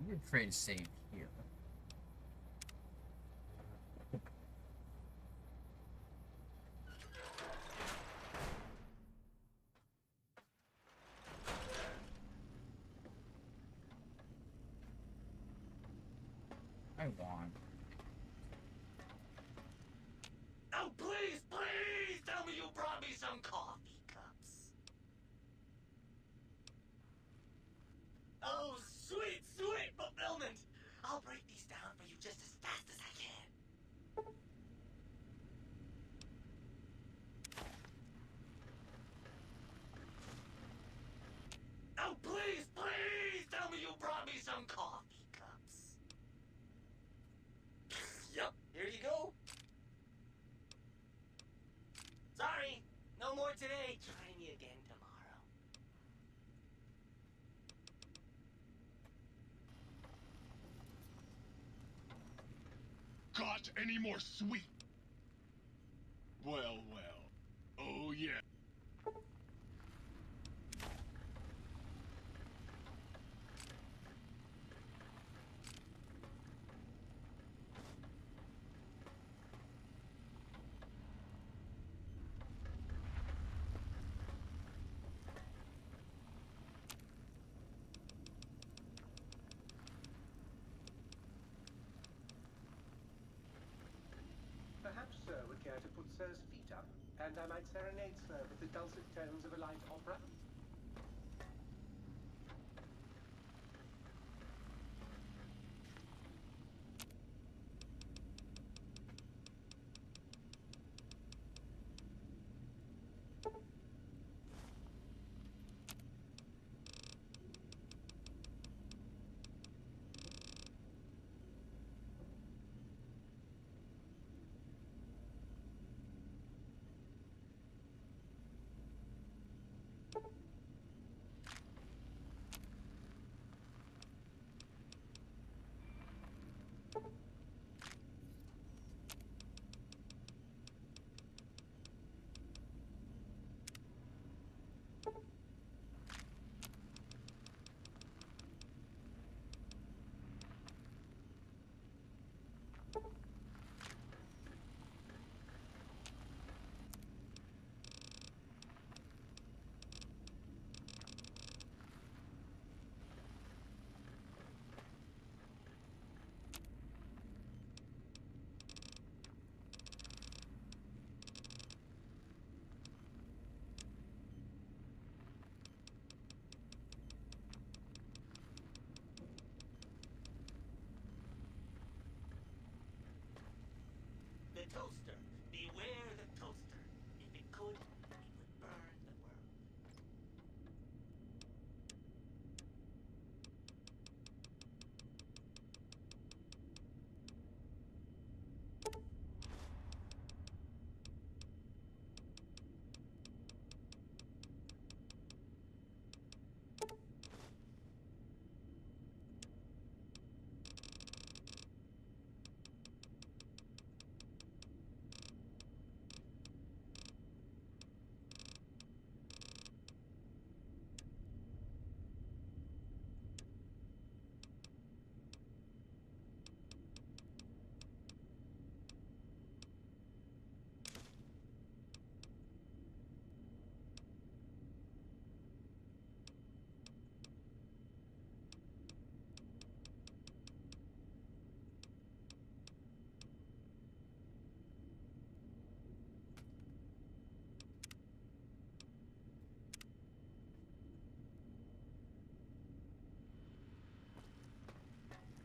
A: I'm gonna create a save here. I want.
G: Oh, please, please tell me you brought me some coffee cups. Oh, sweet, sweet fulfillment. I'll break these down for you just as fast as I can. Oh, please, please tell me you brought me some coffee cups. Yup, here you go. Sorry, no more today. Try me again tomorrow.
E: Got any more sweet? Well, well. Oh, yeah.
B: Perhaps Sir would care to put Sir's feet up, and I might serenade Sir with the dulcet tones of a light opera.
G: The toaster. Beware the toaster. If it could, it would burn the world.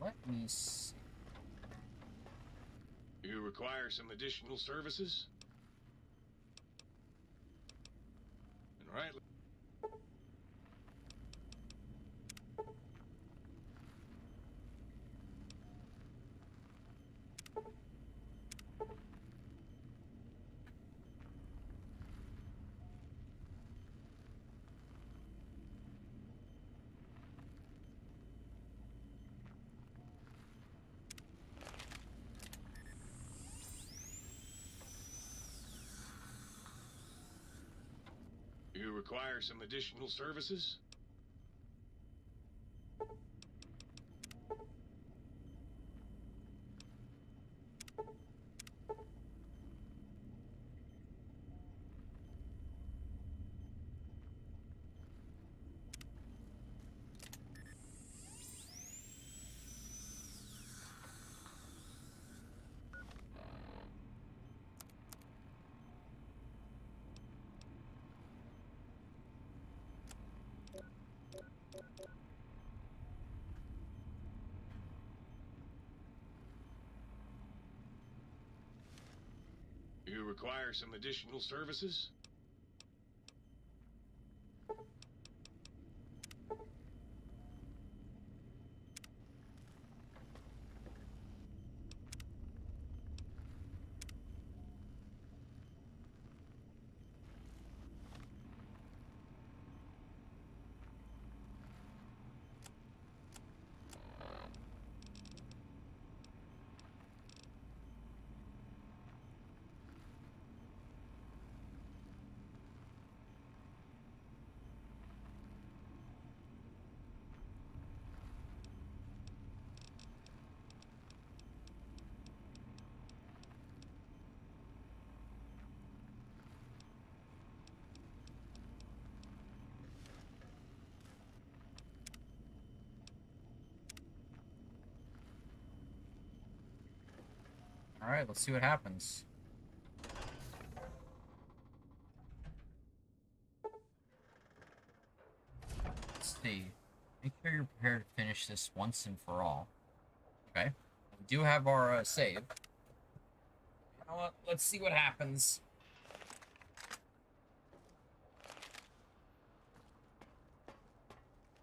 A: Let me see.
E: You require some additional services? All right. You require some additional services? You require some additional services?
A: Alright, let's see what happens. Let's see. Make sure you're prepared to finish this once and for all. Okay. We do have our save. You know what? Let's see what happens.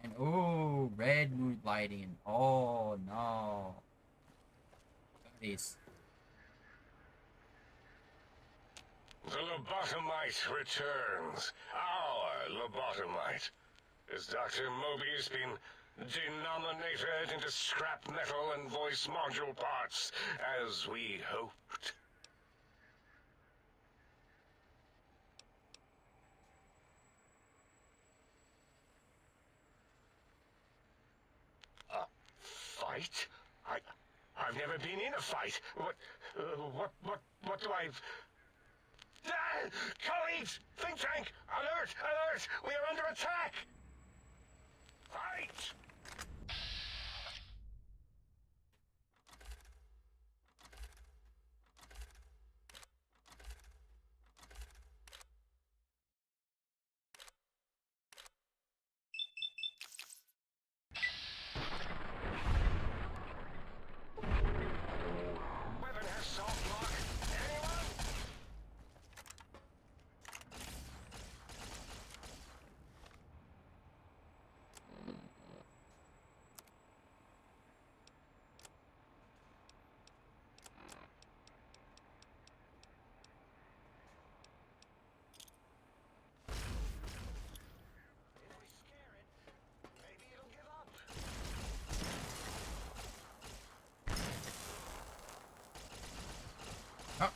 A: And oh, red mood lighting. Oh no. Goodies.
C: The lobotomite returns. lobotomite. Has Dr. Mobius been denominated into scrap metal and voice module parts, as we hoped? A fight? I've never been in a fight. What do I... Ah! Colleagues! Think tank! Alert! Alert! We are under attack! Fight! Weapon has soft lock. Anyone? If we scare it, maybe it'll give up.
A: Oh.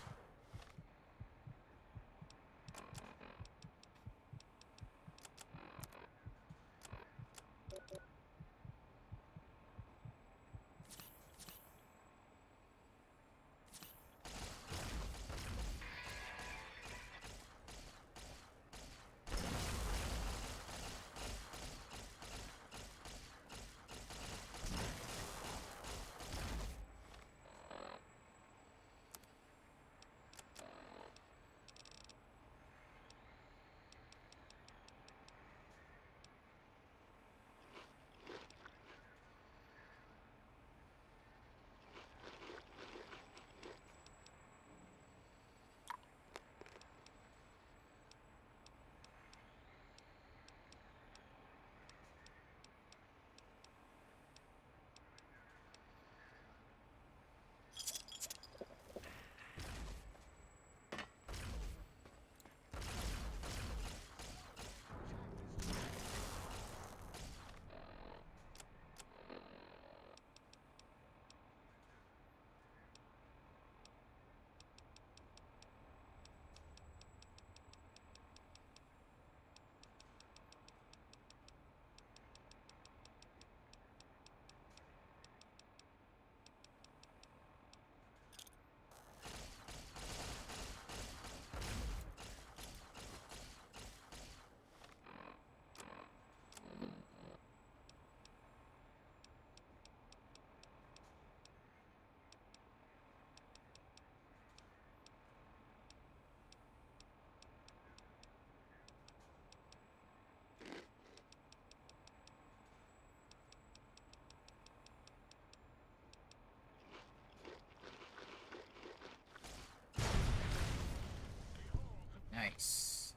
A: Nice.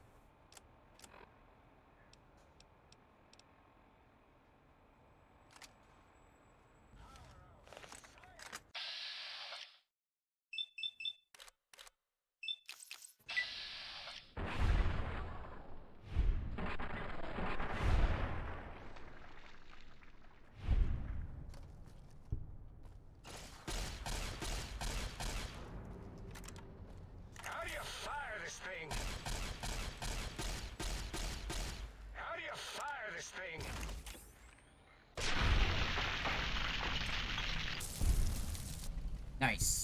C: How do you fire this thing? How do you fire this thing?
A: Nice.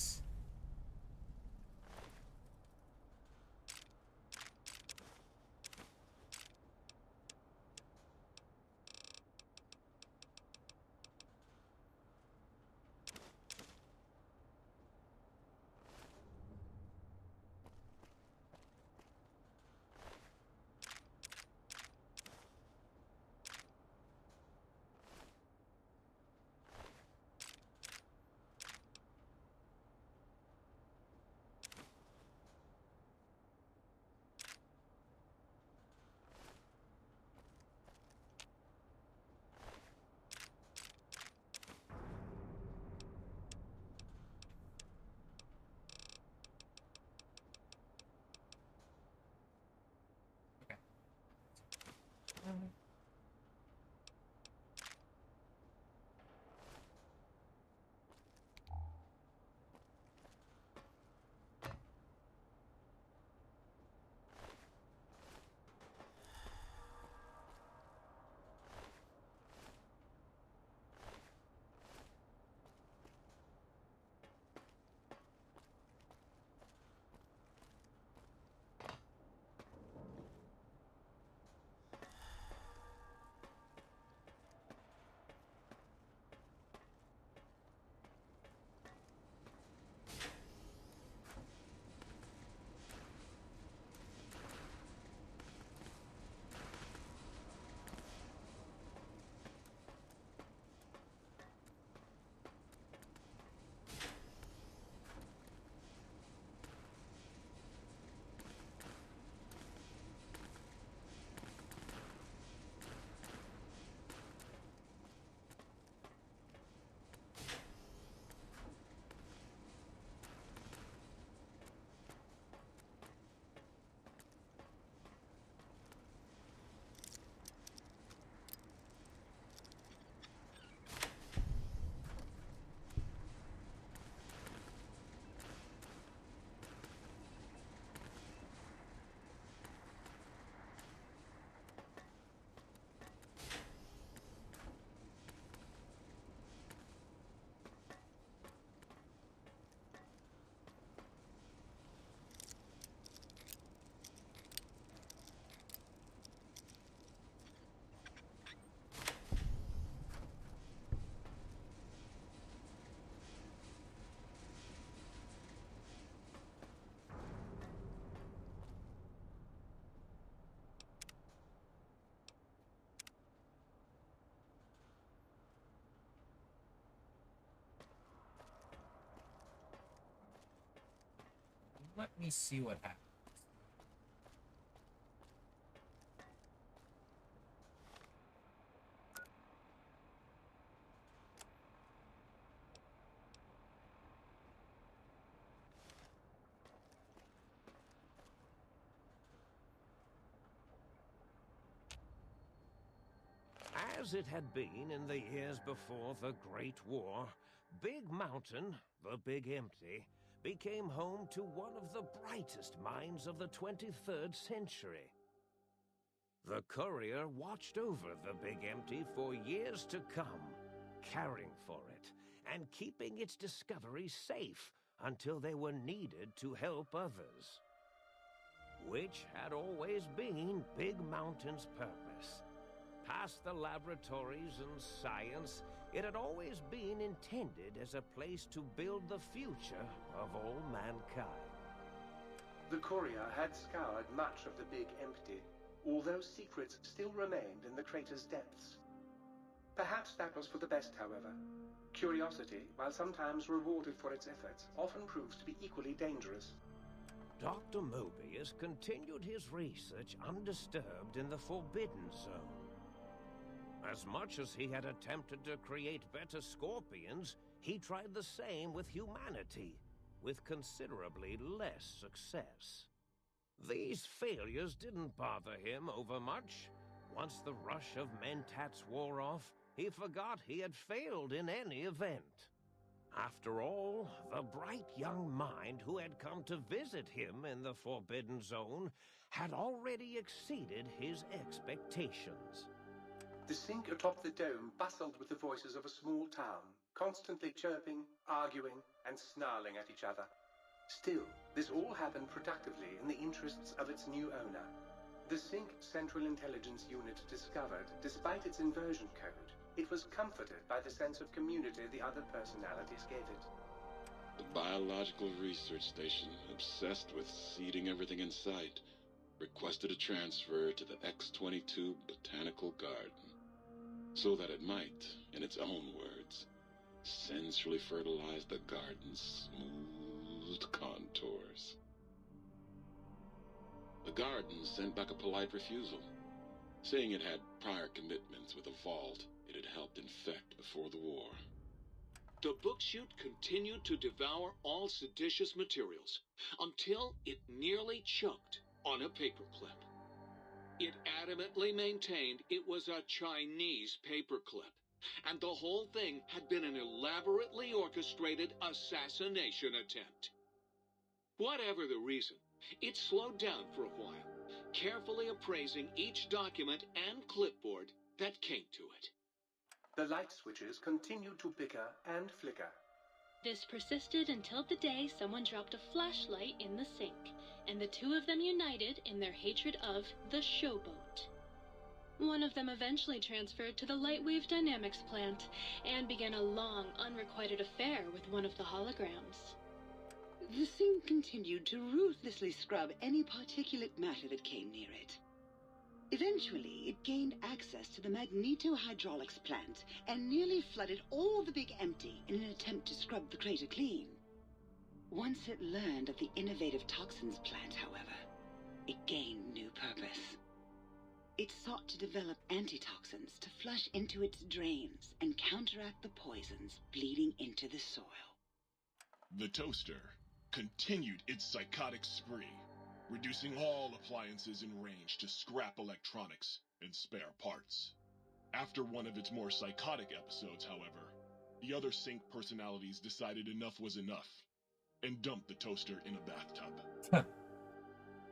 A: Let me see what happens.
C: As it had been in the years before the Great War, Big Mountain, the Big Empty, became home to one of the brightest minds of the 23rd century. The courier watched over the Big Empty for years to come, caring for it and keeping its discoveries safe until they were needed to help others. Which had always been Big Mountain's purpose. Past the laboratories and science, it had always been intended as a place to build the future of all mankind.
B: The courier had scoured much of the Big Empty, although secrets still remained in the crater's depths. Perhaps that was for the best, however. Curiosity, while sometimes rewarded for its efforts, often proves to be equally dangerous.
C: Dr. Mobius continued his research undisturbed in the Forbidden Zone. As much as he had attempted to create better scorpions, he tried the same with humanity, with considerably less success. These failures didn't bother him over much. Once the rush of mentats wore off, he forgot he had failed in any event. After all, the bright young mind who had come to visit him in the Forbidden Zone had already exceeded his expectations.
B: The sink atop the dome bustled with the voices of a small town, constantly chirping, arguing, and snarling at each other. Still, this all happened productively in the interests of its new owner. The Sink Central Intelligence Unit discovered, despite its inversion code, it was comforted by the sense of community the other personalities gave it.
H: The biological research station, obsessed with seeding everything in sight, requested a transfer to the X-22 Botanical Garden, so that it might, in its own words, sensually fertilize the garden's smooth contours. The garden sent back a polite refusal, saying it had prior commitments with a vault it had helped infect before the war.
I: The book chute continued to devour all seditious materials until it nearly choked on a paperclip. It adamantly maintained it was a Chinese paperclip, and the whole thing had been an elaborately orchestrated assassination attempt. Whatever the reason, it slowed down for a while, carefully appraising each document and clipboard that came to it.
B: The light switches continued to bicker and flicker.
D: This persisted until the day someone dropped a flashlight in the sink, and the two of them united in their hatred of the showboat. One of them eventually transferred to the Lightwave Dynamics plant and began a long, unrequited affair with one of the holograms.
J: The sink continued to ruthlessly scrub any particulate matter that came near it. Eventually, it gained access to the magnetohydraulics plant and nearly flooded all the Big Empty in an attempt to scrub the crater clean. Once it learned of the innovative toxins plant, however, it gained new purpose. It sought to develop antitoxins to flush into its drains and counteract the poisons bleeding into the soil.
E: The toaster continued its psychotic spree, reducing all appliances in range to scrap electronics and spare parts. After one of its more psychotic episodes, however, the other Sync personalities decided enough was enough and dumped the toaster in a bathtub.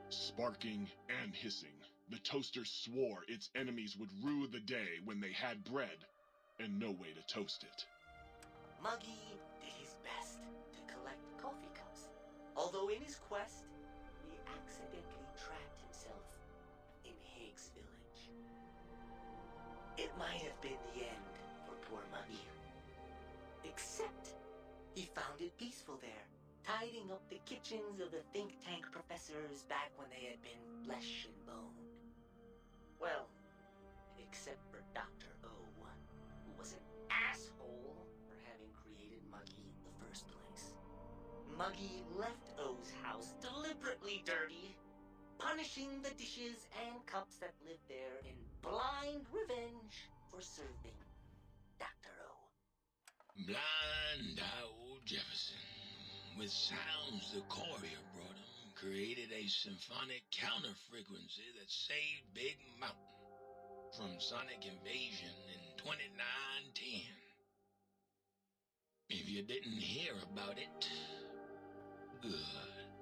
E: Sparking and hissing, the toaster swore its enemies would rue the day when they had bread and no way to toast it.
K: Muggy did his best to collect coffee cups, although in his quest, he accidentally trapped himself in Higgs Village. It might have been the end for poor Muggy. Except, he found it peaceful there, tidying up the kitchens of the think tank professors back when they had been flesh and bone. Well, except for Dr. O, who was an asshole for having created Muggy in the first place. Muggy left O's house deliberately dirty, punishing the dishes and cups that lived there in blind revenge for serving Dr. O.
L: Blind old Jefferson, with sounds the courier brought him, created a symphonic counter-frequency that saved Big Mountain from sonic invasion in 2910. If you didn't hear about it, good.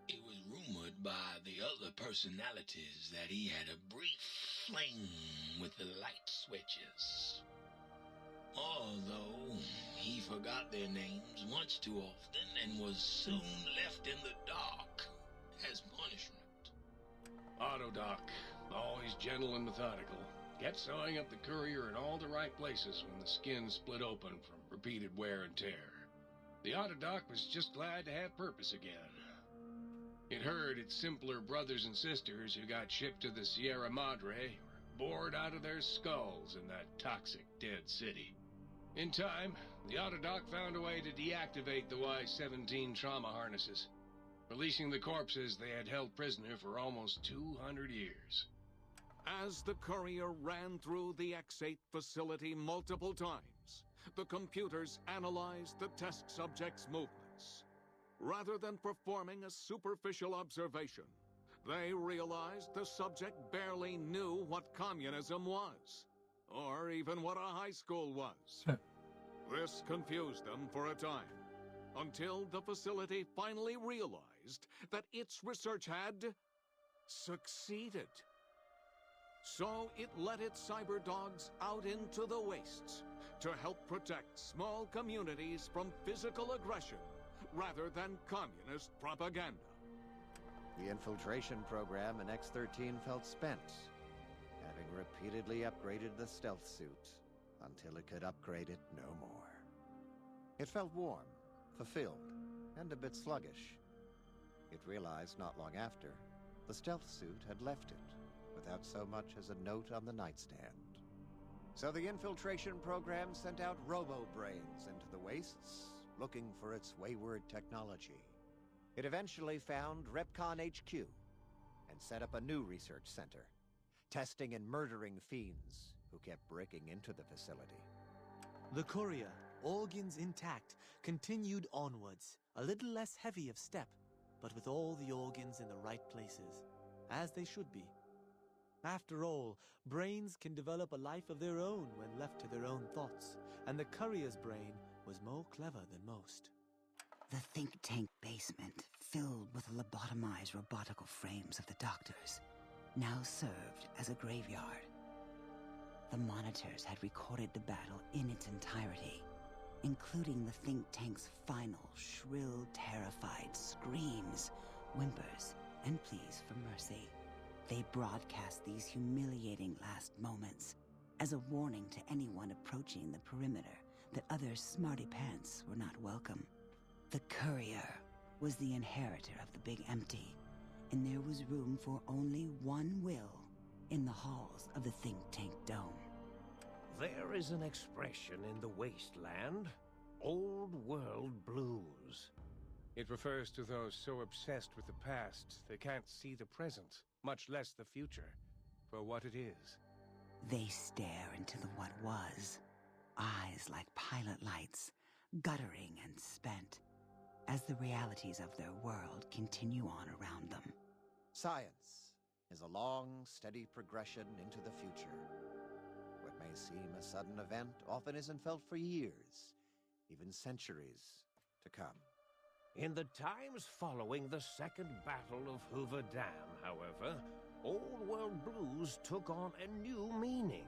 L: It was rumored by the other personalities that he had a brief fling with the light switches. Although he forgot their names once too often and was soon left in the dark as punishment.
M: Autodoc, always gentle and methodical, kept sewing up the courier in all the right places when the skin split open from repeated wear and tear. The Autodoc was just glad to have purpose again. It heard its simpler brothers and sisters who got shipped to the Sierra Madre were bored out of their skulls in that toxic dead city. In time, the Autodoc found a way to deactivate the Y-17 trauma harnesses, releasing the corpses they had held prisoner for almost 200 years.
I: As the courier ran through the X-8 facility multiple times, the computers analyzed the test subject's movements. Rather than performing a superficial observation, they realized the subject barely knew what communism was, or even what a high school was. This confused them for a time, until the facility finally realized that its research had succeeded. So it let its cyber dogs out into the wastes to help protect small communities from physical aggression rather than communist propaganda.
N: The infiltration program in X-13 felt spent, having repeatedly upgraded the stealth suit until it could upgrade it no more. It felt warm, fulfilled, and a bit sluggish. It realized not long after the stealth suit had left it without so much as a note on the nightstand. So the infiltration program sent out robo-brains into the wastes, looking for its wayward technology. It eventually found Repcon HQ and set up a new research center, testing and murdering fiends who kept breaking into the facility.
O: The courier, organs intact, continued onwards, a little less heavy of step, but with all the organs in the right places, as they should be. After all, brains can develop a life of their own when left to their own thoughts, and the courier's brain was more clever than most.
J: The think tank basement, filled with lobotomized robotical frames of the doctors, now served as a graveyard. The monitors had recorded the battle in its entirety, including the think tank's final, shrill, terrified screams, whimpers, and pleas for mercy. They broadcast these humiliating last moments as a warning to anyone approaching the perimeter that other smarty pants were not welcome. The courier was the inheritor of the Big Empty, and there was room for only one will in the halls of the think tank dome.
P: There is an expression in the wasteland, old world blues.
M: It refers to those so obsessed with the past they can't see the present, much less the future, for what it is.
J: They stare into the what was, eyes like pilot lights, guttering and spent, as the realities of their world continue on around them.
N: Science is a long, steady progression into the future. What may seem a sudden event often isn't felt for years, even centuries to come.
P: In the times following the Second Battle of Hoover Dam, however, old world blues took on a new meaning.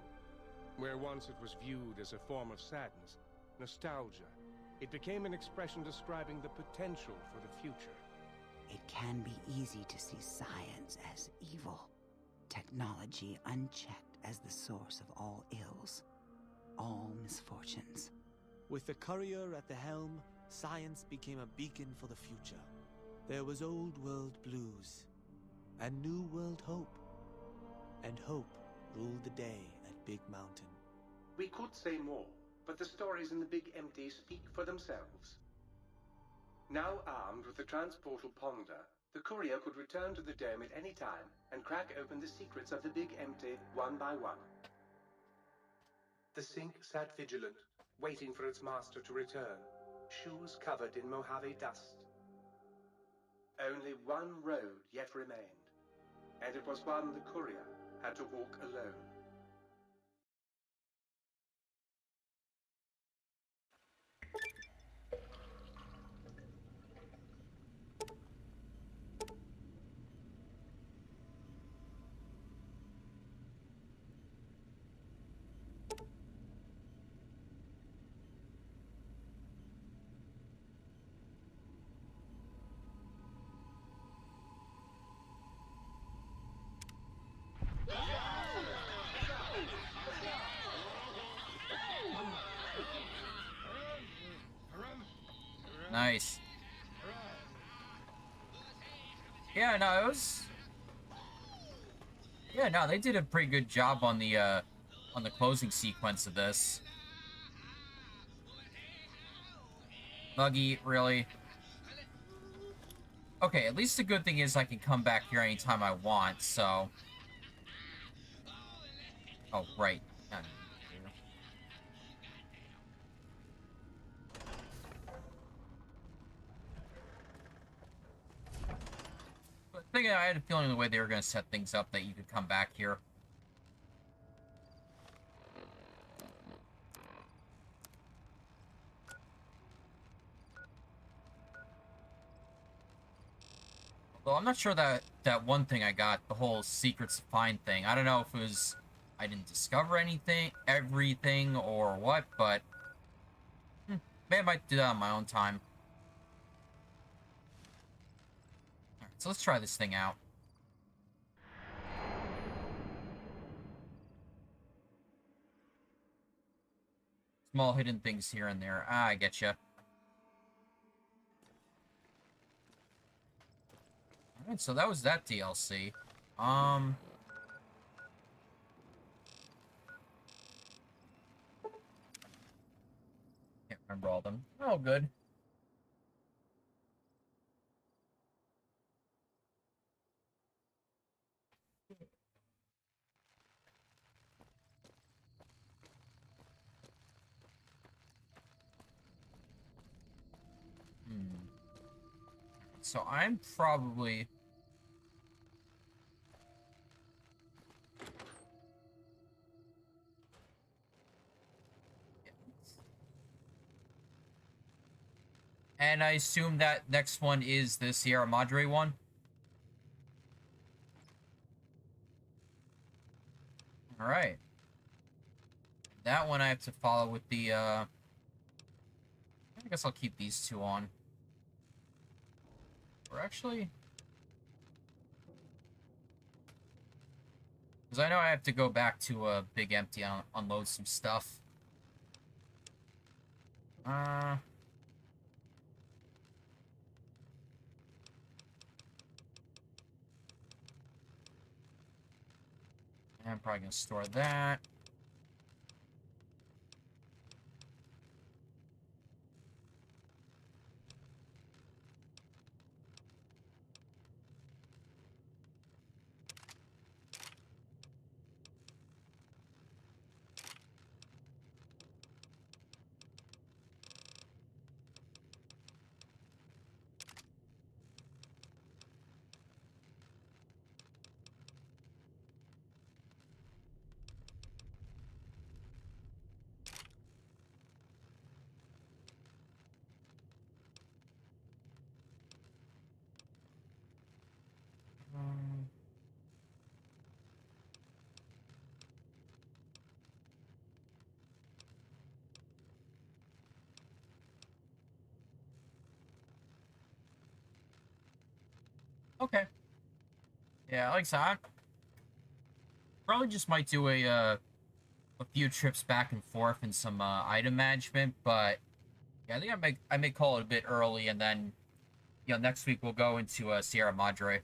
M: Where once it was viewed as a form of sadness, nostalgia, it became an expression describing the potential for the future.
J: It can be easy to see science as evil, technology unchecked as the source of all ills, all misfortunes.
O: With the courier at the helm, science became a beacon for the future. There was old world blues, and new world hope. And hope ruled the day at Big Mountain.
B: We could say more, but the stories in the Big Empty speak for themselves. Now armed with the transportal ponder, the courier could return to the dome at any time and crack open the secrets of the Big Empty one by one. The sink sat vigilant, waiting for its master to return, shoes covered in Mojave dust. Only one road yet remained, and it was one the courier had to walk alone.
A: Nice. Yeah, no, it was... Yeah, no, they did a pretty good job on the closing sequence of this. Muggy, really? Okay, at least the good thing is I can come back here anytime I want, so... Oh, right. But I had a feeling the way they were going to set things up that you could come back here. Well, I'm not sure that one thing I got, the whole secrets to find thing. I don't know if it was I didn't discover everything, or what, but maybe I might do that on my own time. Alright, so let's try this thing out. Small hidden things here and there. Ah, I get you. Alright, so that was that DLC. Can't remember all of them. Oh, good. So I'm probably... And I assume that next one is the Sierra Madre one? Alright. That one I have to follow with the, I guess I'll keep these two on. Or actually... Because I know I have to go back to a Big Empty and unload some stuff. I'm probably going to store that. Okay. Yeah, like I said, I probably just might do a few trips back and forth and some item management, but yeah, I think I may call it a bit early, and then next week we'll go into Sierra Madre.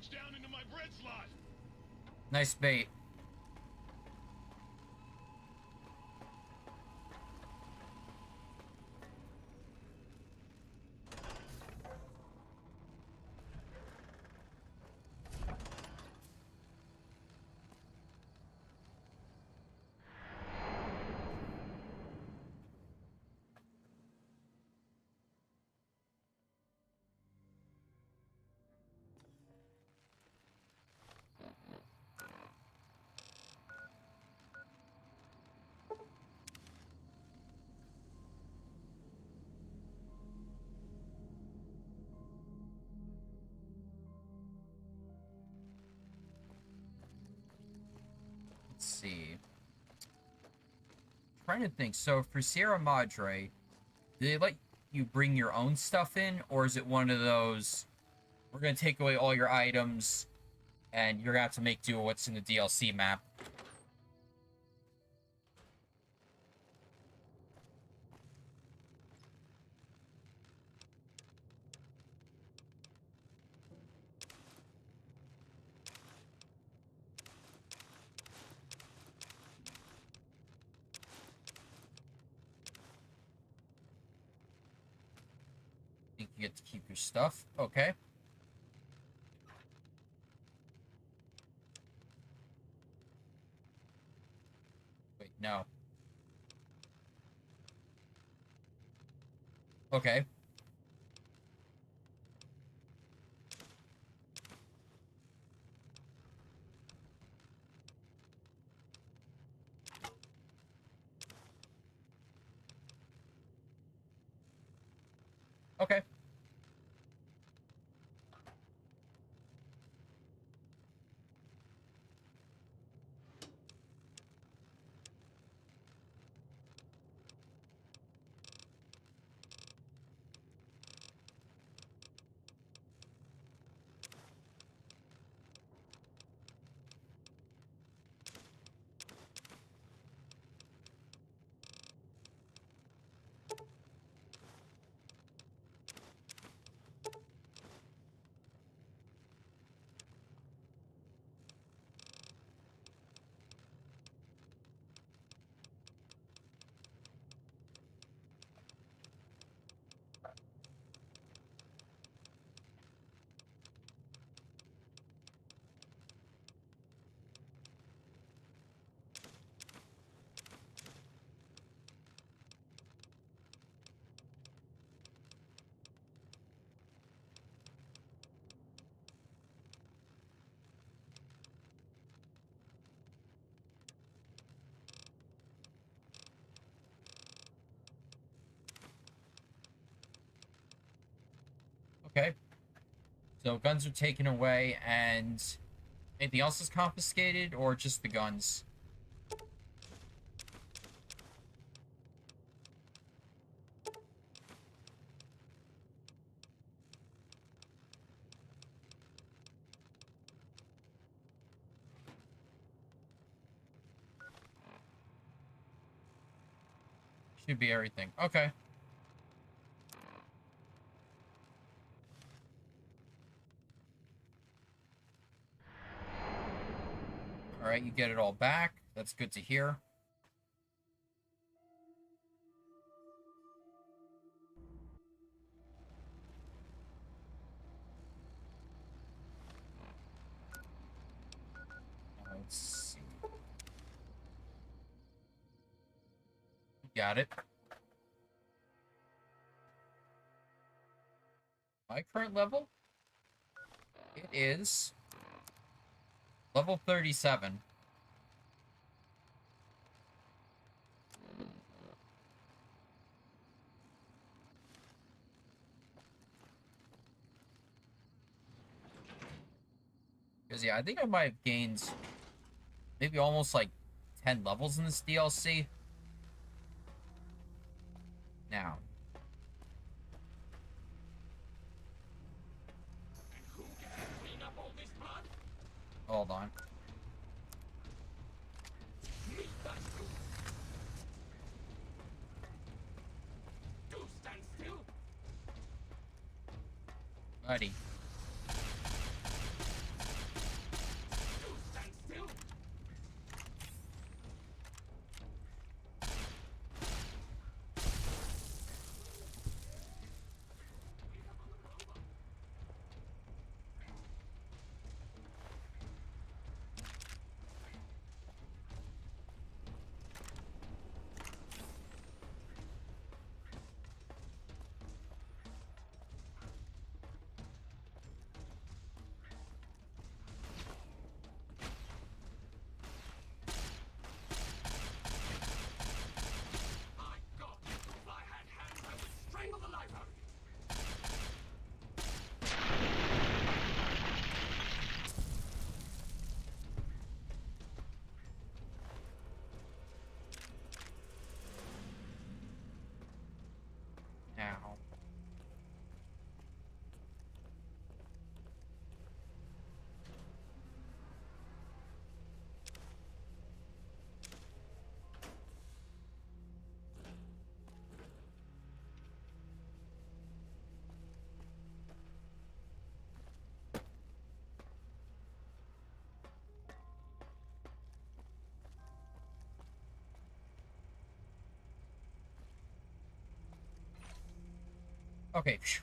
E: reach down into my bread slot.
A: Nice bait. Let's see. Trying to think. So for Sierra Madre, do they let you bring your own stuff in, or is it one of those, we're gonna take away all your items, and you're gonna have to make do with what's in the DLC map? Think you get to keep your stuff? Okay. Wait, no. Okay. Okay. Okay. So guns are taken away, and anything else is confiscated, or just the guns? Should be everything. Okay. Alright, you get it all back. That's good to hear. Let's see. Got it. My current level? It is level 37. Because, yeah, I think I might have gained maybe almost like 10 levels in this DLC. Now. Hold on. Buddy. Okay. Phew.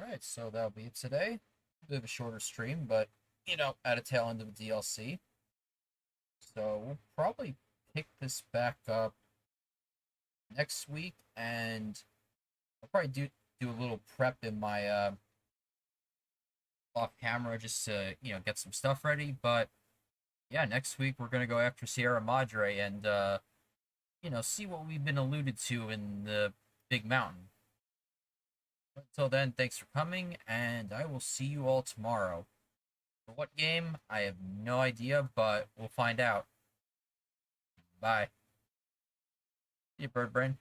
A: Alright, so that'll be it today. Bit of a shorter stream, but, you know, at a tail end of the DLC. So we'll probably pick this back up next week, and I'll probably do a little prep in my off camera just to, you know, get some stuff ready. But yeah, next week we're gonna go after Sierra Madre and you know, see what we've been alluded to in the big mountain. Until then, thanks for coming, and I will see you all tomorrow. For what game? I have no idea, but we'll find out. Bye. See you, Bird Brain.